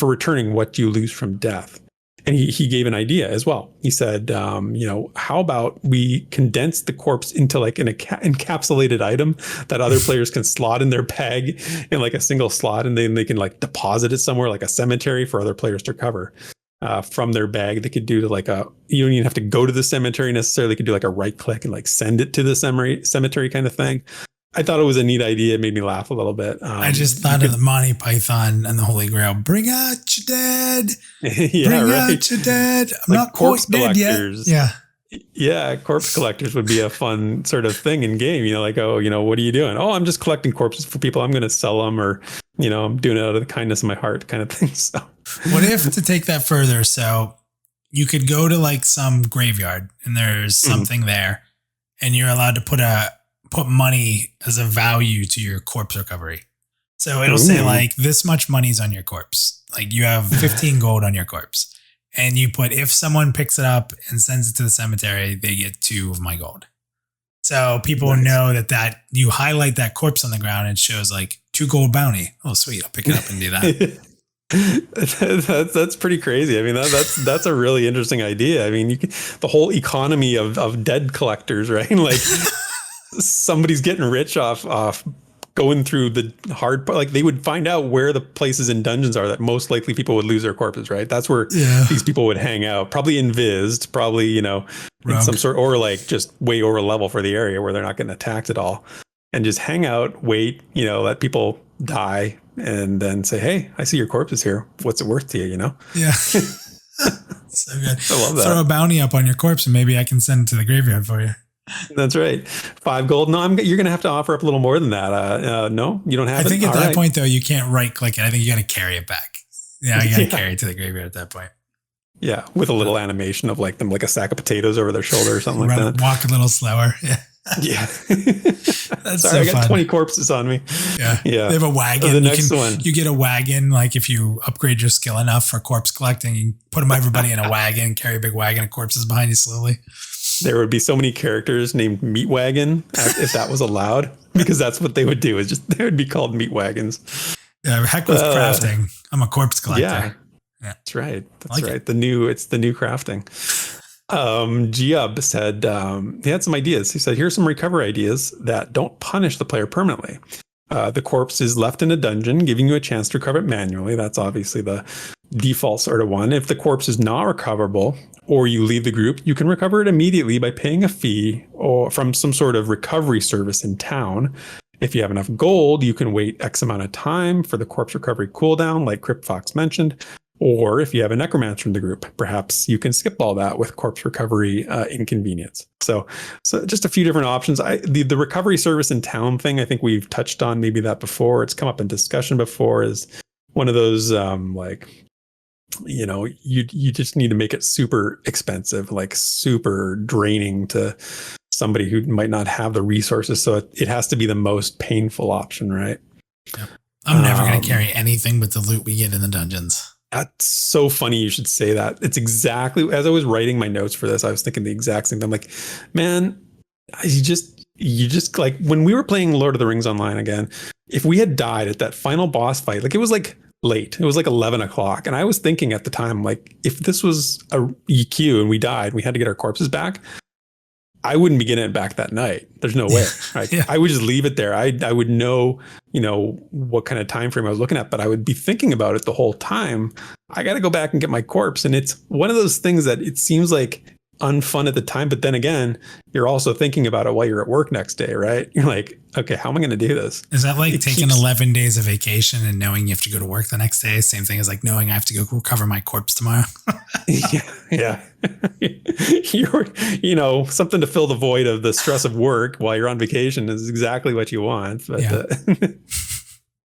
returning what you lose from death. And he gave an idea as well. He said, how about we condense the corpse into like an encapsulated item that other players can slot in their bag in like a single slot, and then they can like deposit it somewhere like a cemetery for other players to recover from their bag. They could do you don't even have to go to the cemetery necessarily. They could do like a right click and like send it to the cemetery kind of thing. I thought it was a neat idea. It made me laugh a little bit. I just thought of the Monty Python and the Holy Grail. Bring out your dead. Yeah, Bring right. out your dead. I'm like not quite dead yet. Yeah. Yeah, corpse collectors would be a fun sort of thing in game. What are you doing? Oh, I'm just collecting corpses for people. I'm going to sell them, or, I'm doing it out of the kindness of my heart kind of thing. So what if, to take that further, so you could go to like some graveyard and there's something there, and you're allowed to put money as a value to your corpse recovery. So it'll say like this much money's on your corpse. Like you have 15 gold on your corpse, and you put, if someone picks it up and sends it to the cemetery, they get 2 of my gold. So people know that you highlight that corpse on the ground and it shows like 2 gold bounty. Oh, sweet. I'll pick it up and do that. That's pretty crazy. I mean, that's a really interesting idea. I mean, the whole economy of dead collectors, right? Like somebody's getting rich off going through the hard part. Like they would find out where the places in dungeons are that most likely people would lose their corpses, right? That's where these people would hang out, probably invised, probably, in some sort, or like just way over level for the area where they're not getting attacked at all, and just hang out, wait, let people die, and then say, hey, I see your corpse is here. What's it worth to you, Yeah. So good. I love that. Throw a bounty up on your corpse and maybe I can send it to the graveyard for you. That's right. 5 gold. No, you're going to have to offer up a little more than that. No, you don't have it. I think at that point though, you can't right click it. I think you got to carry it back. Yeah. You got to carry it to the graveyard at that point. Yeah. With a little animation of like them, like a sack of potatoes over their shoulder or something like that. Walk a little slower. Yeah. Yeah. That's Sorry, so I got fun. 20 corpses on me. Yeah. Yeah. They have a wagon. The next one. You get a wagon. Like if you upgrade your skill enough for corpse collecting, you put everybody in a wagon, carry a big wagon of corpses behind you slowly. There would be so many characters named Meat Wagon if that was allowed, because that's what they would do. Is just they would be called meat wagons. Yeah, heck with crafting. I'm a corpse collector. Yeah, that's right. That's right. It's the new crafting. Giab said he had some ideas. He said, here's some recovery ideas that don't punish the player permanently. The corpse is left in a dungeon, giving you a chance to recover it manually. That's obviously the default sort of one. If the corpse is not recoverable, or you leave the group, you can recover it immediately by paying a fee or from some sort of recovery service in town. If you have enough gold, you can wait X amount of time for the corpse recovery cooldown, like CryptFox mentioned. Or if you have a necromancer in the group, perhaps you can skip all that with corpse recovery inconvenience. So just a few different options. The recovery service in town thing, I think we've touched on maybe that before. It's come up in discussion before, is one of those you just need to make it super expensive, like super draining to somebody who might not have the resources. So it has to be the most painful option, right? Yep. I'm never going to carry anything but the loot we get in the dungeons. That's so funny you should say that. It's exactly, as I was writing my notes for this, I was thinking the exact same thing. I'm like, man, you just like, when we were playing Lord of the Rings Online again, if we had died at that final boss fight, like it was like late, it was like 11 o'clock. And I was thinking at the time, like, if this was a EQ and we died, we had to get our corpses back, I wouldn't be getting it back that night. There's no way. Right? Yeah. I would just leave it there. I would know, what kind of time frame I was looking at, but I would be thinking about it the whole time. I got to go back and get my corpse. And it's one of those things that it seems like unfun at the time, but then again, you're also thinking about it while you're at work next day, right? You're like, okay, how am I going to do this? Is that like taking 11 days of vacation and knowing you have to go to work the next day? Same thing as like knowing I have to go recover my corpse tomorrow. Yeah. You're, something to fill the void of the stress of work while you're on vacation is exactly what you want. But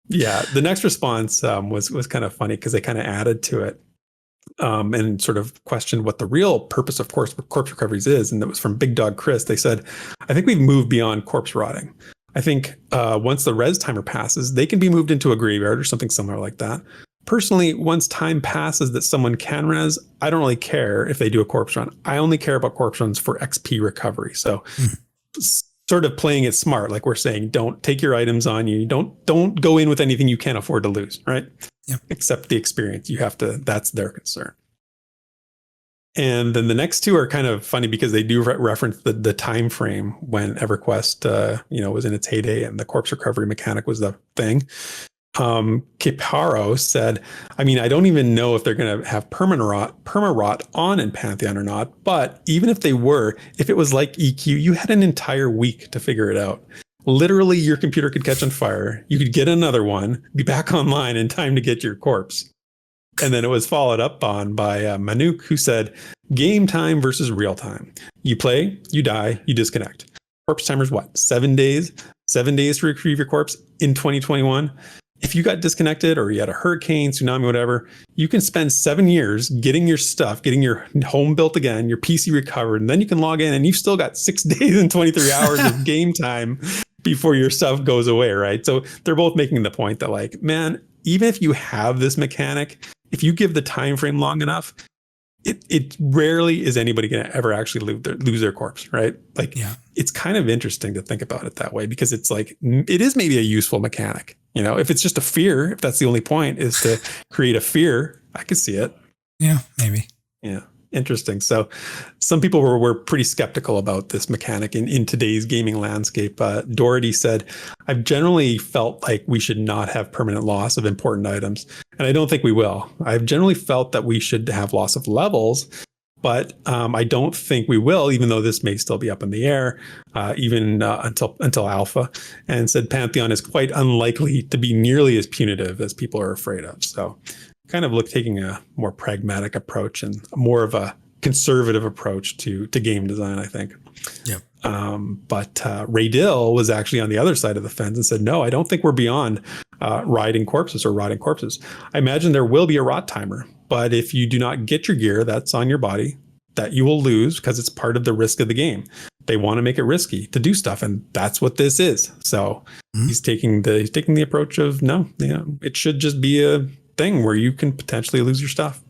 the next response was kind of funny because they kind of added to it. And sort of questioned what the real purpose of corpse recoveries is. And that was from Big Dog Chris. They said, I think we've moved beyond corpse rotting. I think once the res timer passes, they can be moved into a graveyard or something similar like that. Personally, once time passes that someone can res, I don't really care if they do a corpse run. I only care about corpse runs for XP recovery. So sort of playing it smart, like we're saying, don't take your items on you. Don't go in with anything you can't afford to lose, right? Yep. Except the experience. You have to, that's their concern. And then the next two are kind of funny because they do reference the time frame when EverQuest was in its heyday and the corpse recovery mechanic was the thing. Kiparo said, I mean, I don't even know if they're going to have perma rot on in Pantheon or not, but even if they were, if it was like EQ, you had an entire week to figure it out. Literally, your computer could catch on fire. You could get another one, be back online in time to get your corpse. And then it was followed up on by Manuk, who said, game time versus real time. You play, you die, you disconnect. Corpse timer's what? 7 days? 7 days to retrieve your corpse in 2021. If you got disconnected or you had a hurricane, tsunami, whatever, you can spend 7 years getting your stuff, getting your home built again, your PC recovered, and then you can log in and you've still got 6 days and 23 hours of game time before your stuff goes away, right? So they're both making the point that, like, man, even if you have this mechanic, if you give the time frame long enough, it rarely is anybody going to ever actually lose their corpse, right? Like, It's kind of interesting to think about it that way because it's like, it is maybe a useful mechanic. If it's just a fear, if that's the only point is to create a fear, I could see it. Yeah, maybe. Yeah. Interesting. So some people were pretty skeptical about this mechanic in today's gaming landscape. Doherty said, I've generally felt like we should not have permanent loss of important items. And I don't think we will. I've generally felt that we should have loss of levels, but I don't think we will, even though this may still be up in the air, even until alpha. And said Pantheon is quite unlikely to be nearly as punitive as people are afraid of. So kind of taking a more pragmatic approach and more of a conservative approach to game design, I think. Yep. But Ray Dill was actually on the other side of the fence and said, no, I don't think we're beyond rotting corpses. I imagine there will be a rot timer, but if you do not get your gear that's on your body, that you will lose because it's part of the risk of the game. They want to make it risky to do stuff, and that's what this is. So he's taking the approach of, no, it should just be a thing where you can potentially lose your stuff.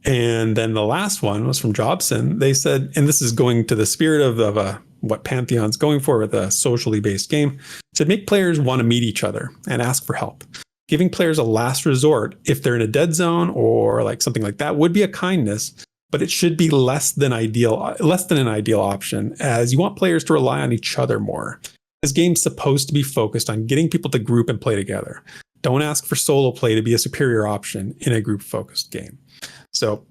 And then the last one was from Jobson. They said, and this is going to the spirit of what Pantheon's going for with a socially based game, said make players want to meet each other and ask for help. Giving players a last resort if they're in a dead zone or like something like that would be a kindness, but it should be less than an ideal option, as you want players to rely on each other more. This game's supposed to be focused on getting people to group and play together. Don't ask for solo play to be a superior option in a group-focused game. So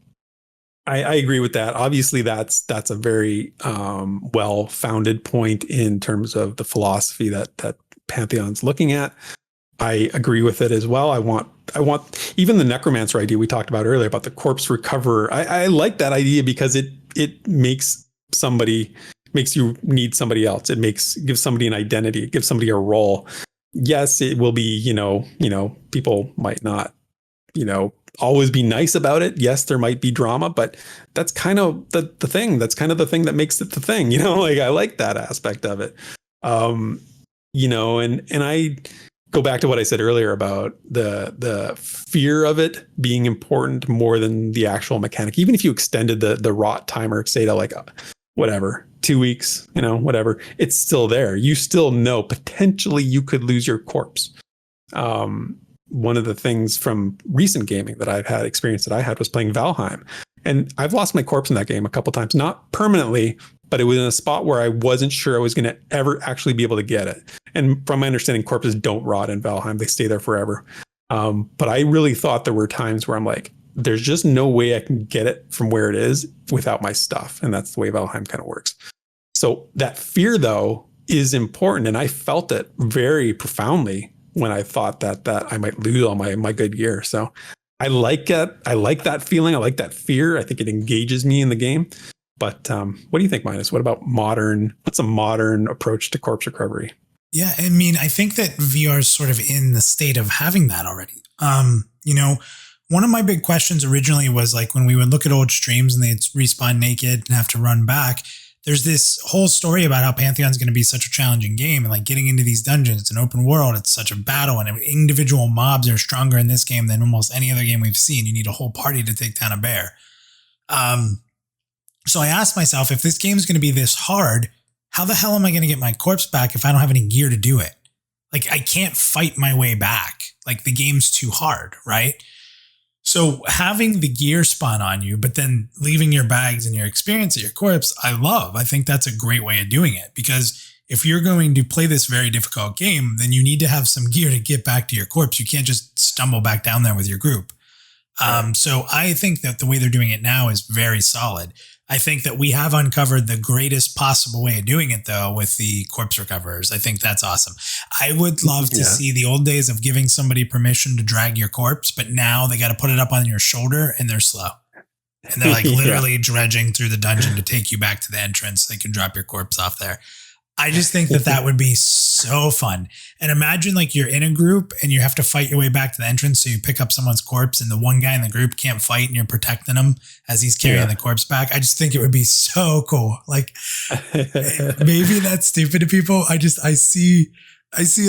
I agree with that. Obviously, that's a very well-founded point in terms of the philosophy that Pantheon's looking at. I agree with it as well. I want even the necromancer idea we talked about earlier about the corpse recoverer. I like that idea because it makes you need somebody else. It gives somebody an identity. It gives somebody a role. Yes, it will be, people might not, always be nice about it. Yes, there might be drama, but that's kind of the thing. That's kind of the thing that makes it the thing, like I like that aspect of it. And I go back to what I said earlier about the fear of it being important more than the actual mechanic. Even if you extended the rot timer, say to like whatever, 2 weeks, whatever, it's still there. You still know potentially you could lose your corpse. One of the things from recent gaming that I've had experience that I had was playing Valheim, and I've lost my corpse in that game a couple times, not permanently, but it was in a spot where I wasn't sure I was going to ever actually be able to get it. And from my understanding, corpses don't rot in Valheim. They stay there forever. But I really thought there were times where I'm like, there's just no way I can get it from where it is without my stuff. And that's the way Valheim kind of works. So that fear, though, is important. And I felt it very profoundly when I thought that I might lose all my good gear. So I like it. I like that feeling. I like that fear. I think it engages me in the game. But what do you think, Minus? What's a modern approach to corpse recovery? Yeah, I mean, I think that VR is sort of in the state of having that already. One of my big questions originally was like when we would look at old streams and they'd respawn naked and have to run back. There's this whole story about how Pantheon is going to be such a challenging game, and like getting into these dungeons, it's an open world, it's such a battle, and individual mobs are stronger in this game than almost any other game we've seen. You need a whole party to take down a bear. So I asked myself, if this game is going to be this hard, how the hell am I going to get my corpse back if I don't have any gear to do it? Like, I can't fight my way back. Like, the game's too hard, right? So having the gear spawn on you, but then leaving your bags and your experience at your corpse, I think that's a great way of doing it, because if you're going to play this very difficult game, then you need to have some gear to get back to your corpse. You can't just stumble back down there with your group. So I think that the way they're doing it now is very solid. I think that we have uncovered the greatest possible way of doing it, though, with the corpse recoverers. I think that's awesome. I would love to see the old days of giving somebody permission to drag your corpse, but now they got to put it up on your shoulder and they're slow. And they're like literally dredging through the dungeon to take you back to the entrance. They can drop your corpse off there. I just think that would be so fun. And imagine like you're in a group and you have to fight your way back to the entrance. So you pick up someone's corpse and the one guy in the group can't fight and you're protecting him as he's carrying the corpse back. I just think it would be so cool. Like maybe that's stupid to people. I see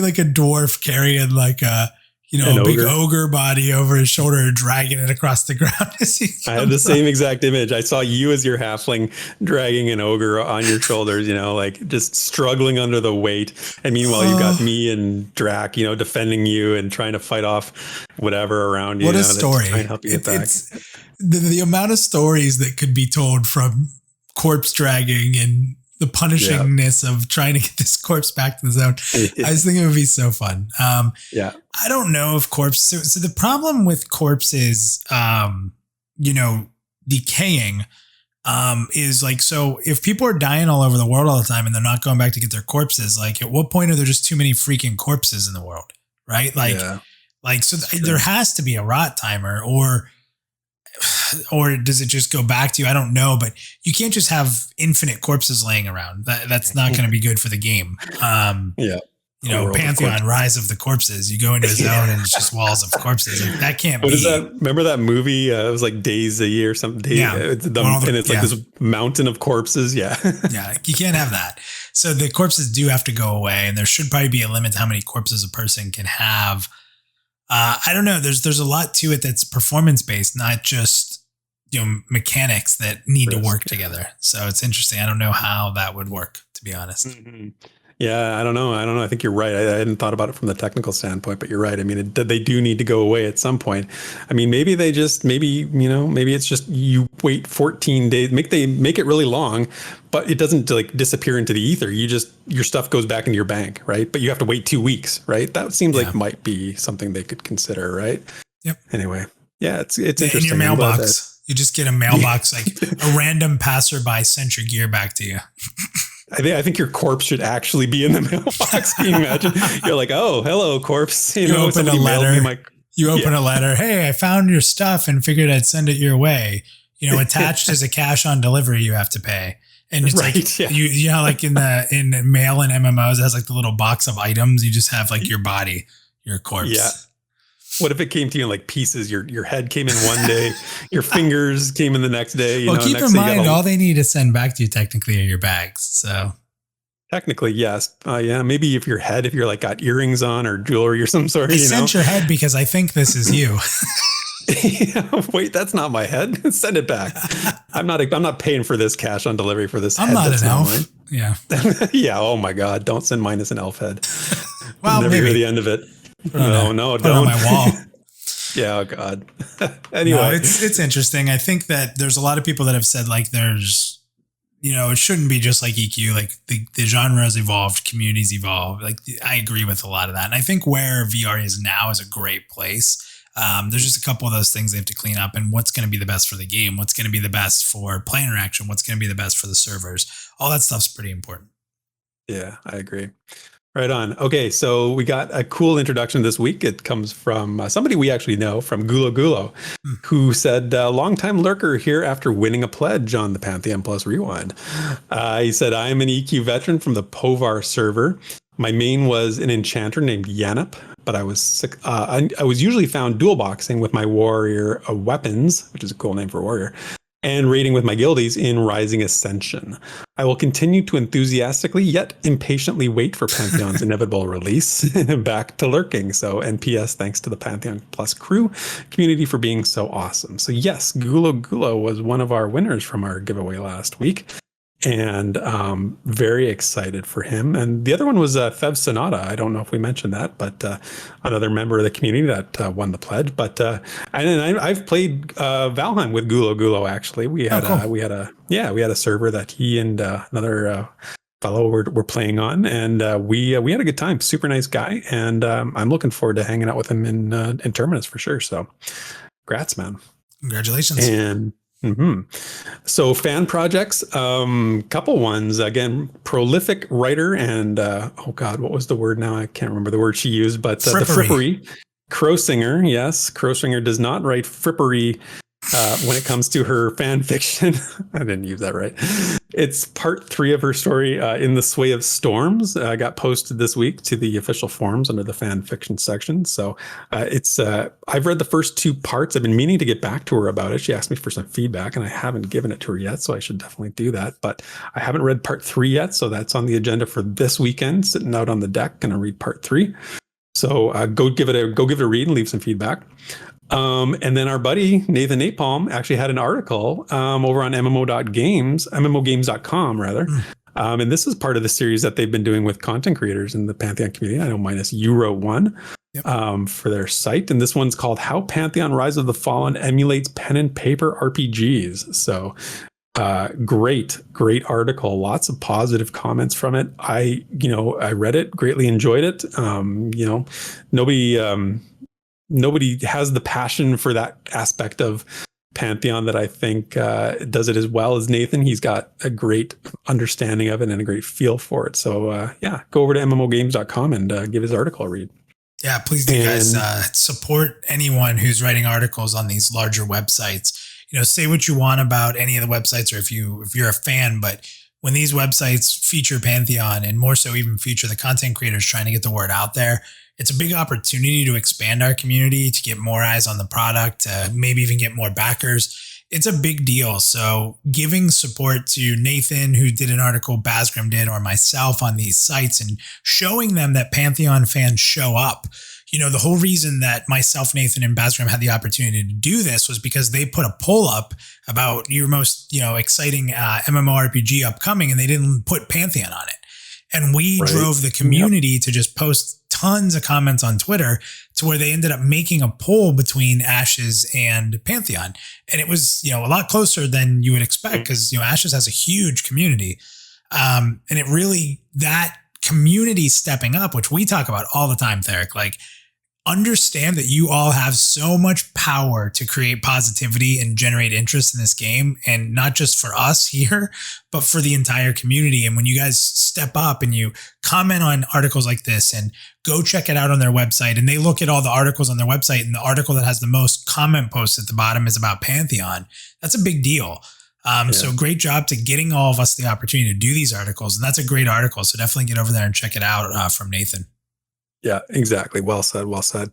like a dwarf carrying like a big ogre body over his shoulder, dragging it across the ground. I had the same exact image. I saw you as your halfling dragging an ogre on your shoulders, like just struggling under the weight. And meanwhile, you got me and Drac, defending you and trying to fight off whatever around you. What a story. To try and help you get back. The amount of stories that could be told from corpse dragging and the punishingness of trying to get this corpse back to the zone. I just think it would be so fun. I don't know if corpse. So the problem with corpses, decaying, is like, so if people are dying all over the world all the time and they're not going back to get their corpses, like at what point are there just too many freaking corpses in the world? Right. There has to be a rot timer, or does it just go back to you? I don't know, but you can't just have infinite corpses laying around. That's not going to be good for the game. Pantheon, Rise of the Corpses. You go into a zone and it's just walls of corpses. Like, that can't be. What is that? Remember that movie? It was like Days a Year or something. And it's like this mountain of corpses. Yeah. Yeah. You can't have that. So the corpses do have to go away, and there should probably be a limit to how many corpses a person can have. I don't know. There's a lot to it that's performance based, not just mechanics that need to work together. So it's interesting. I don't know how that would work, to be honest. Mm-hmm. Yeah, I don't know. I think you're right. I hadn't thought about it from the technical standpoint, but you're right. I mean, they do need to go away at some point. I mean, maybe it's just you wait 14 days, make it really long, but it doesn't like disappear into the ether. Your stuff goes back into your bank, right? But you have to wait 2 weeks, right? That seems like might be something they could consider, right? Yep. Anyway, it's interesting. In your mailbox, you just get a mailbox, like a random passerby sent your gear back to you. I think your corpse should actually be in the mailbox. Can you imagine? You're like, oh, hello, corpse. You open a letter. You open Yeah. a letter. Hey, I found your stuff and figured I'd send it your way. You know, attached is a cash on delivery you have to pay. And it's Right, like, yeah. you know, like in mail and MMOs, it has like the little box of items. You just have like your body, your corpse. Yeah. What if it came to you in like pieces? Your head came in one day, your fingers came in the next day. Well, keep in mind, all they need to send back to you technically are your bags. So technically, yes. Yeah. Maybe if you're like got earrings on or jewelry or some sort. I sent your head because I think this is you. Yeah, wait, that's not my head. Send it back. I'm not paying for this cash on delivery for this. I'm head. not That's an elf. mine. Yeah. Yeah. Oh my God. Don't send mine as an elf head. Well, Never maybe. hear the end of it. Put it on Don't. on my wall. Yeah. Oh God. Anyway, No, it's interesting. I think that there's a lot of people that have said like there's, you know, it shouldn't be just like EQ. Like the genre has evolved, communities evolved. Like I agree with a lot of that. And I think where VR is now is a great place. There's just a couple of those things they have to clean up, and what's going to be the best for the game, what's going to be the best for play interaction, what's going to be the best for the servers. All that stuff's pretty important. yeah, I agree. Right on. Okay, so we got a cool introduction this week. It comes from somebody we actually know, from Gulo Gulo, who said, long-time lurker here after winning a pledge on the Pantheon Plus Rewind. He said, I am an EQ veteran from the Povar server. My main was an enchanter named Yanip, but I was I was usually found dual boxing with my warrior weapons, which is a cool name for warrior, and raiding with my guildies in Rising Ascension. I will continue to enthusiastically yet impatiently wait for Pantheon's inevitable release back to lurking. So NPS, thanks to the Pantheon Plus crew community for being so awesome. So yes, Gulo Gulo was one of our winners from our giveaway last week. And very excited for him. And the other one was Fev Sonata. I don't know if we mentioned that, but another member of the community that won the pledge. But I've played Valheim with Gulo Gulo. Actually, we had a server that he and another fellow were playing on, and we had a good time. Super nice guy, and I'm looking forward to hanging out with him in Terminus for sure. So, congrats, man! Congratulations. And so fan projects, couple ones. Again, prolific writer and oh God, what was the word now? I can't remember the word she used, but the frippery. Crowsinger, yes. Crowsinger does not write frippery when it comes to her fan fiction. I didn't use that right. It's part 3 of her story, In the Sway of Storms. Got posted this week to the official forums under the fan fiction section. So I've read the first 2 parts. I've been meaning to get back to her about it. She asked me for some feedback, and I haven't given it to her yet. So I should definitely do that. But I haven't read part 3 yet. So that's on the agenda for this weekend, sitting out on the deck. Gonna read part 3. So go give it a read and leave some feedback. And then our buddy NathanNapalm actually had an article over on MMOGames.com rather. And this is part of the series that they've been doing with content creators in the Pantheon community. I know minus you wrote one for their site. And this one's called How Pantheon Rise of the Fallen Emulates Pen and Paper RPGs. So great article. Lots of positive comments from it. I read it, greatly enjoyed it. Nobody has the passion for that aspect of Pantheon that I think does it as well as Nathan. He's got a great understanding of it and a great feel for it. So go over to MMOGames.com and give his article a read. Yeah, please do, guys. Support anyone who's writing articles on these larger websites. Say what you want about any of the websites, or if you're a fan, but when these websites feature Pantheon, and more so even feature the content creators trying to get the word out there, it's a big opportunity to expand our community, to get more eyes on the product, to maybe even get more backers. It's a big deal. So giving support to Nathan, who did an article, Basgrim did, or myself on these sites, and showing them that Pantheon fans show up. The whole reason that myself, Nathan, and Basgrim had the opportunity to do this was because they put a poll up about your most, exciting MMORPG upcoming, and they didn't put Pantheon on it. And we drove the community to just post tons of comments on Twitter to where they ended up making a poll between Ashes and Pantheon. And it was, a lot closer than you would expect because, Ashes has a huge community. And it really, that community stepping up, which we talk about all the time, Theric, like understand that you all have so much power to create positivity and generate interest in this game. And not just for us here, but for the entire community. And when you guys step up and you comment on articles like this and go check it out on their website, and they look at all the articles on their website, and the article that has the most comment posts at the bottom is about Pantheon, that's a big deal. So great job to getting all of us the opportunity to do these articles. And that's a great article. So definitely get over there and check it out from Nathan. Yeah, exactly. Well said. Well said.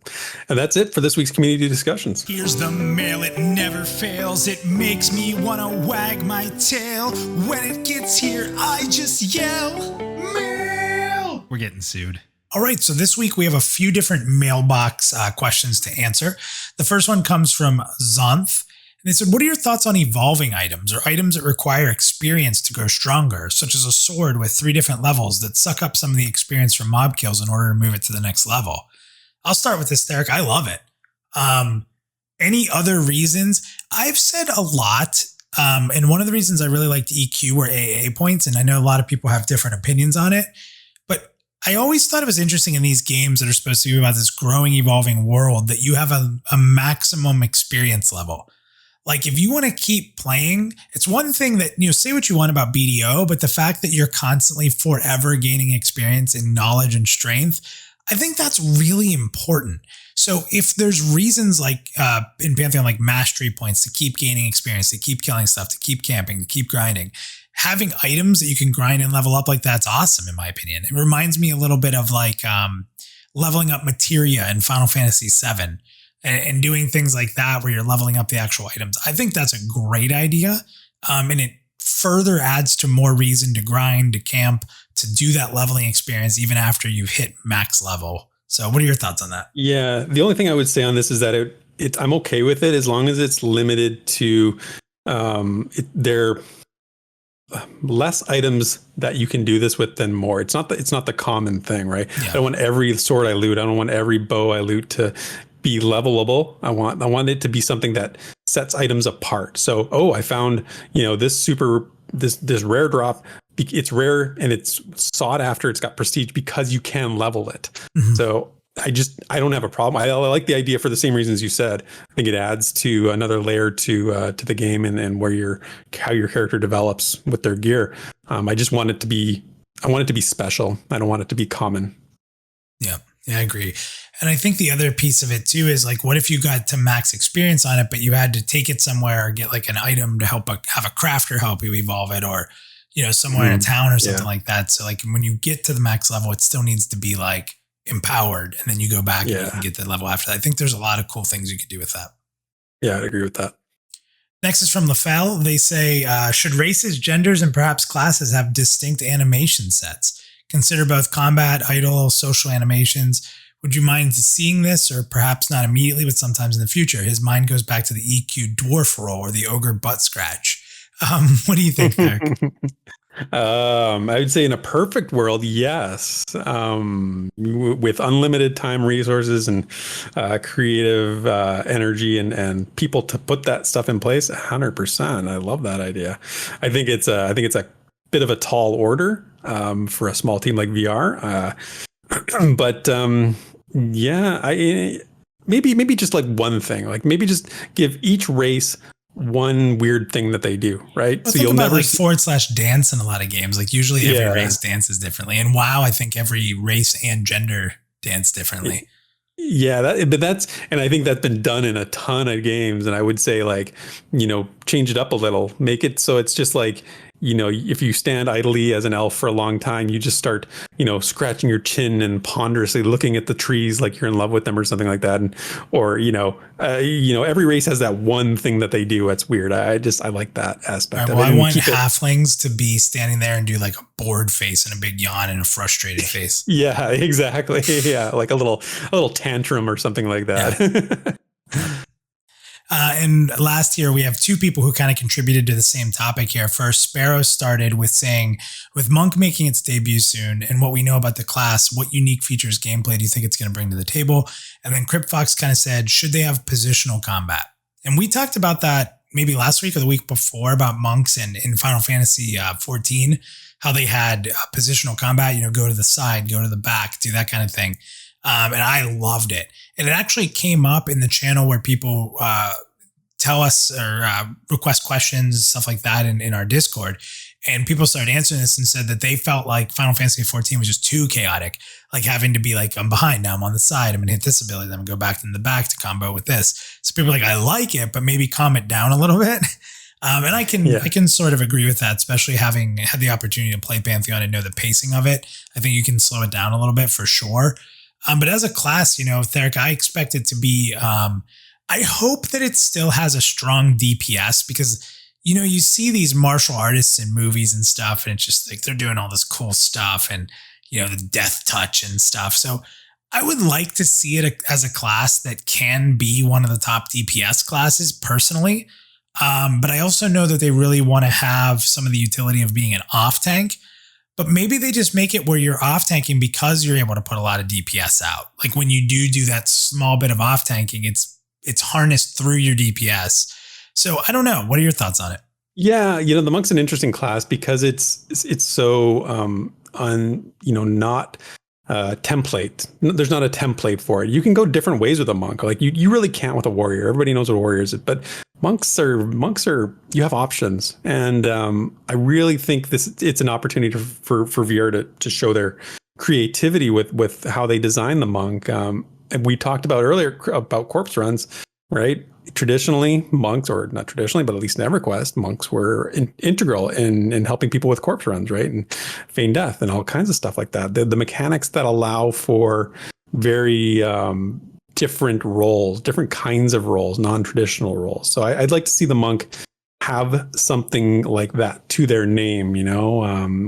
And that's it for this week's community discussions. Here's the mail. It never fails. It makes me want to wag my tail. When it gets here, I just yell, mail. We're getting sued. All right. So this week we have a few different mailbox questions to answer. The first one comes from Zonth. And they said, what are your thoughts on evolving items or items that require experience to grow stronger, such as a sword with 3 different levels that suck up some of the experience from mob kills in order to move it to the next level? I'll start with this, Derek. I love it. Any other reasons? I've said a lot. And one of the reasons I really liked EQ were AA points. And I know a lot of people have different opinions on it. But I always thought it was interesting in these games that are supposed to be about this growing, evolving world that you have a maximum experience level. Like if you want to keep playing, it's one thing that, say what you want about BDO, but the fact that you're constantly forever gaining experience in knowledge and strength, I think that's really important. So if there's reasons like in Pantheon, like mastery points to keep gaining experience, to keep killing stuff, to keep camping, to keep grinding, having items that you can grind and level up, like that's awesome in my opinion. It reminds me a little bit of like leveling up materia in Final Fantasy VII. And doing things like that where you're leveling up the actual items. I think that's a great idea. And it further adds to more reason to grind, to camp, to do that leveling experience even after you've hit max level. So what are your thoughts on that? Yeah. The only thing I would say on this is that I'm okay with it as long as it's limited to there less items that you can do this with than more. It's not the common thing, right? Yeah. I don't want every sword I loot. I don't want every bow I loot to be levelable. I want it to be something that sets items apart. So, I found, this rare drop. It's rare and it's sought after. It's got prestige because you can level it. Mm-hmm. So I don't have a problem. I like the idea for the same reasons you said. I think it adds to another layer to the game and where how your character develops with their gear. I just want it to be. I want it to be special. I don't want it to be common. Yeah, I agree. And I think the other piece of it too is like, what if you got to max experience on it, but you had to take it somewhere or get like an item to help have a crafter help you evolve it, or somewhere in a town or something like that. So like when you get to the max level, it still needs to be like empowered, and then you go back and you can get the level after that. I think there's a lot of cool things you could do with that. Yeah, I'd agree with that. Next is from LaFell. They say, should races, genders, and perhaps classes have distinct animation sets? Consider both combat, idle, social animations. Would you mind seeing this, or perhaps not immediately, but sometimes in the future? His mind goes back to the EQ dwarf roll or the ogre butt scratch. What do you think, Derek? I would say in a perfect world, yes. With unlimited time, resources, and creative energy and people to put that stuff in place, 100%. I love that idea. I think it's a bit of a tall order for a small team like VR. But maybe just like one thing, like maybe just give each race one weird thing that they do, right? So you'll never like / dance in a lot of games. Like usually every race dances differently. And WoW, I think every race and gender dance differently. Yeah, and I think that's been done in a ton of games. And I would say like, change it up a little, make it so it's just like, if you stand idly as an elf for a long time, you just start, scratching your chin and ponderously looking at the trees like you're in love with them or something like that. And, or, every race has that one thing that they do. It's weird. I like that aspect. Right, well, I want halflings to be standing there and do like a bored face and a big yawn and a frustrated face. Yeah, exactly. Yeah. Like a little tantrum or something like that. Yeah. And last year, we have 2 people who kind of contributed to the same topic here. First, Sparrow started with saying, with Monk making its debut soon and what we know about the class, what unique features gameplay do you think it's going to bring to the table? And then Cryptfox kind of said, should they have positional combat? And we talked about that maybe last week or the week before about monks in Final Fantasy 14, how they had positional combat, go to the side, go to the back, do that kind of thing. And I loved it. And it actually came up in the channel where people tell us or request questions, stuff like that in our Discord. And people started answering this and said that they felt like Final Fantasy XIV was just too chaotic, like having to be like, I'm behind, now I'm on the side, I'm going to hit this ability, then I'm going to go back in the back to combo with this. So people are like, I like it, but maybe calm it down a little bit. And I can sort of agree with that, especially having had the opportunity to play Pantheon and know the pacing of it. I think you can slow it down a little bit for sure. But as a class, Theric, I expect it to be, I hope that it still has a strong DPS because, you see these martial artists in movies and stuff, and it's just like they're doing all this cool stuff and, the death touch and stuff. So I would like to see it as a class that can be one of the top DPS classes personally. But I also know that they really want to have some of the utility of being an off tank, but maybe they just make it where you're off tanking because you're able to put a lot of DPS out. Like when you do that small bit of off tanking, it's harnessed through your DPS. So I don't know. What are your thoughts on it? Yeah, the monk's an interesting class because it's so not template. There's not a template for it. You can go different ways with a monk. Like you really can't with a warrior. Everybody knows what a warrior is, but monks are you have options, and I really think it's an opportunity for VR to show their creativity with how they design the monk. And we talked about earlier about corpse runs, right? Traditionally, monks, or not traditionally, but at least in EverQuest, monks were integral in helping people with corpse runs, right? And feign death and all kinds of stuff like that. The mechanics that allow for very different roles, different kinds of roles, non-traditional roles. So I'd like to see the monk have something like that to their name,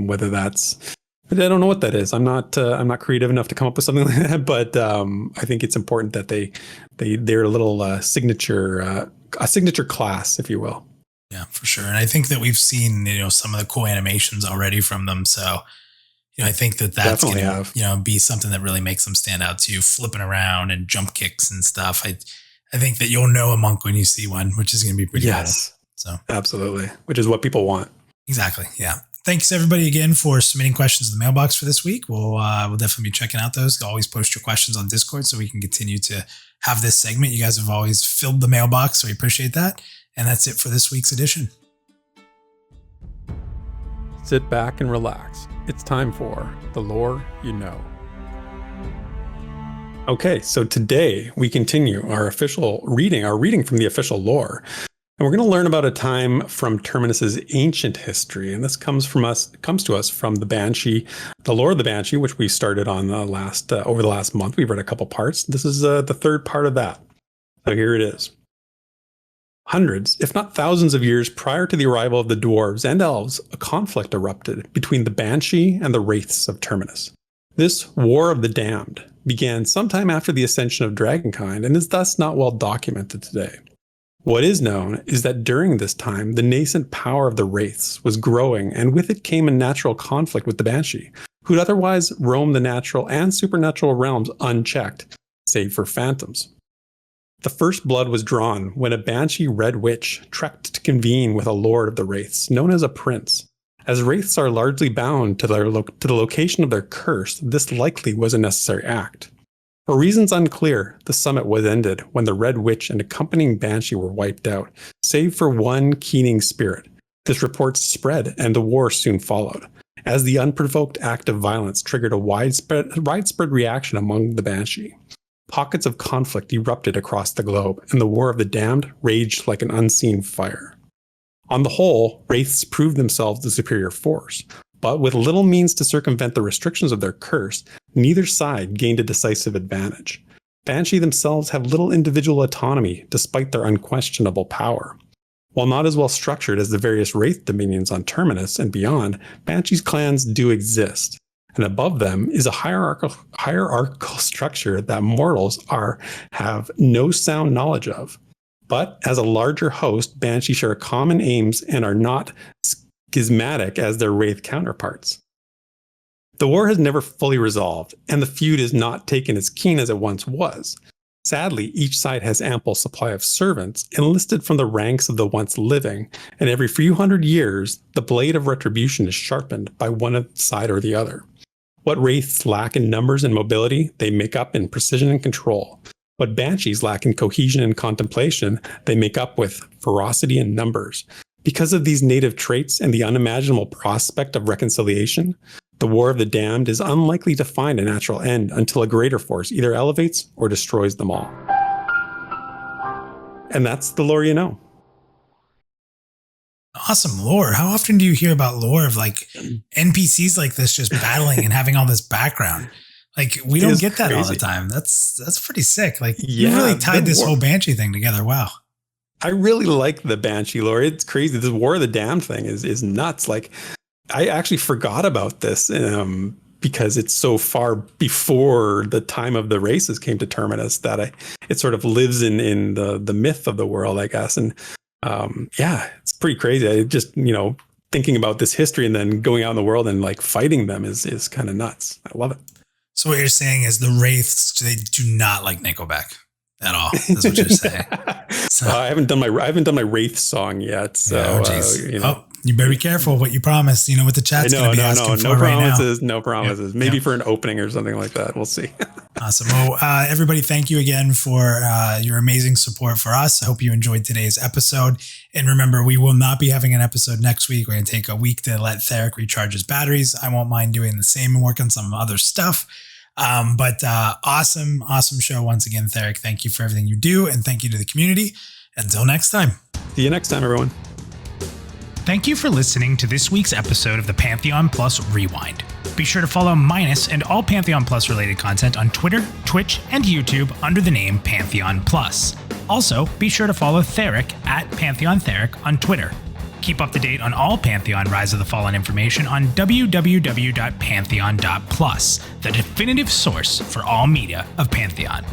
whether that's, I don't know what that is. I'm not creative enough to come up with something like that, but I think it's important that they're a little signature class, if you will. Yeah, for sure. And I think that we've seen some of the cool animations already from them. So I think that's going to be something that really makes them stand out too, flipping around and jump kicks and stuff. I think that you'll know a monk when you see one, which is going to be pretty cool. So absolutely, which is what people want. Exactly. Yeah. Thanks everybody again for submitting questions to the mailbox for this week. We'll definitely be checking out those. Always post your questions on Discord so we can continue to have this segment. You guys have always filled the mailbox, so we appreciate that. And that's it for this week's edition. Sit back and relax. It's time for The Lore You Know. Okay, so today we continue our reading from the official lore. And we're going to learn about a time from Terminus's ancient history. And this comes to us from the Banshee, the lore of the Banshee, which we started on over the last month. We've read a couple parts. This is the third part of that. So here it is. Hundreds, if not thousands of years prior to the arrival of the dwarves and elves, a conflict erupted between the Banshee and the wraiths of Terminus. This War of the Damned began sometime after the ascension of Dragonkind and is thus not well documented today. What is known is that during this time, the nascent power of the wraiths was growing, and with it came a natural conflict with the Banshee, who'd otherwise roam the natural and supernatural realms unchecked, save for phantoms. The first blood was drawn when a Banshee Red Witch trekked to convene with a lord of the wraiths, known as a prince. As wraiths are largely bound to the location of their curse, this likely was a necessary act. For reasons unclear, the summit was ended when the Red Witch and accompanying Banshee were wiped out, save for one keening spirit. This report spread, and the war soon followed, as the unprovoked act of violence triggered a widespread reaction among the Banshee. Pockets of conflict erupted across the globe, and the War of the Damned raged like an unseen fire. On the whole, wraiths proved themselves the superior force, but with little means to circumvent the restrictions of their curse, neither side gained a decisive advantage. Banshee themselves have little individual autonomy despite their unquestionable power. While not as well structured as the various wraith dominions on Terminus and beyond, Banshee's clans do exist, and above them is a hierarchical structure that mortals have no sound knowledge of. But as a larger host, Banshee share common aims and are not schismatic as their wraith counterparts. The war has never fully resolved, and the feud is not taken as keen as it once was. Sadly, each side has ample supply of servants enlisted from the ranks of the once living, and every few hundred years, the blade of retribution is sharpened by one side or the other. What wraiths lack in numbers and mobility, they make up in precision and control. What banshees lack in cohesion and contemplation, they make up with ferocity and numbers. Because of these native traits and the unimaginable prospect of reconciliation, the War of the Damned is unlikely to find a natural end until a greater force either elevates or destroys them all. And that's the lore you know. Awesome lore. How often do you hear about lore of like NPCs like this just battling and having all this background? Like we don't get that all the time. That's pretty sick. Like you really tied this whole Banshee thing together. Wow. I really like the Banshee lore. It's crazy. This War of the Damned thing is nuts. Like I actually forgot about this because it's so far before the time of the races came to Terminus that it sort of lives in the myth of the world, I guess. And it's pretty crazy. I just, thinking about this history and then going out in the world and like fighting them is kind of nuts. I love it. So what you're saying is the Wraiths, they do not like Nickelback at all. That's what you're saying. So, I haven't done my Wraith song yet. So, you better be careful what you promise. You know what the chat's going to be asking for right now. No promises. Maybe for an opening or something like that. We'll see. Awesome. Well, everybody, thank you again for your amazing support for us. I hope you enjoyed today's episode. And remember, we will not be having an episode next week. We're going to take a week to let Theric recharge his batteries. I won't mind doing the same and work on some other stuff. But awesome show once again, Theric. Thank you for everything you do. And thank you to the community. Until next time. See you next time, everyone. Thank you for listening to this week's episode of the Pantheon Plus Rewind. Be sure to follow Minus and all Pantheon Plus related content on Twitter, Twitch, and YouTube under the name Pantheon Plus. Also, be sure to follow Theric at Pantheon Theric on Twitter. Keep up to date on all Pantheon Rise of the Fallen information on www.pantheon.plus, the definitive source for all media of Pantheon.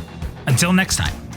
Until next time.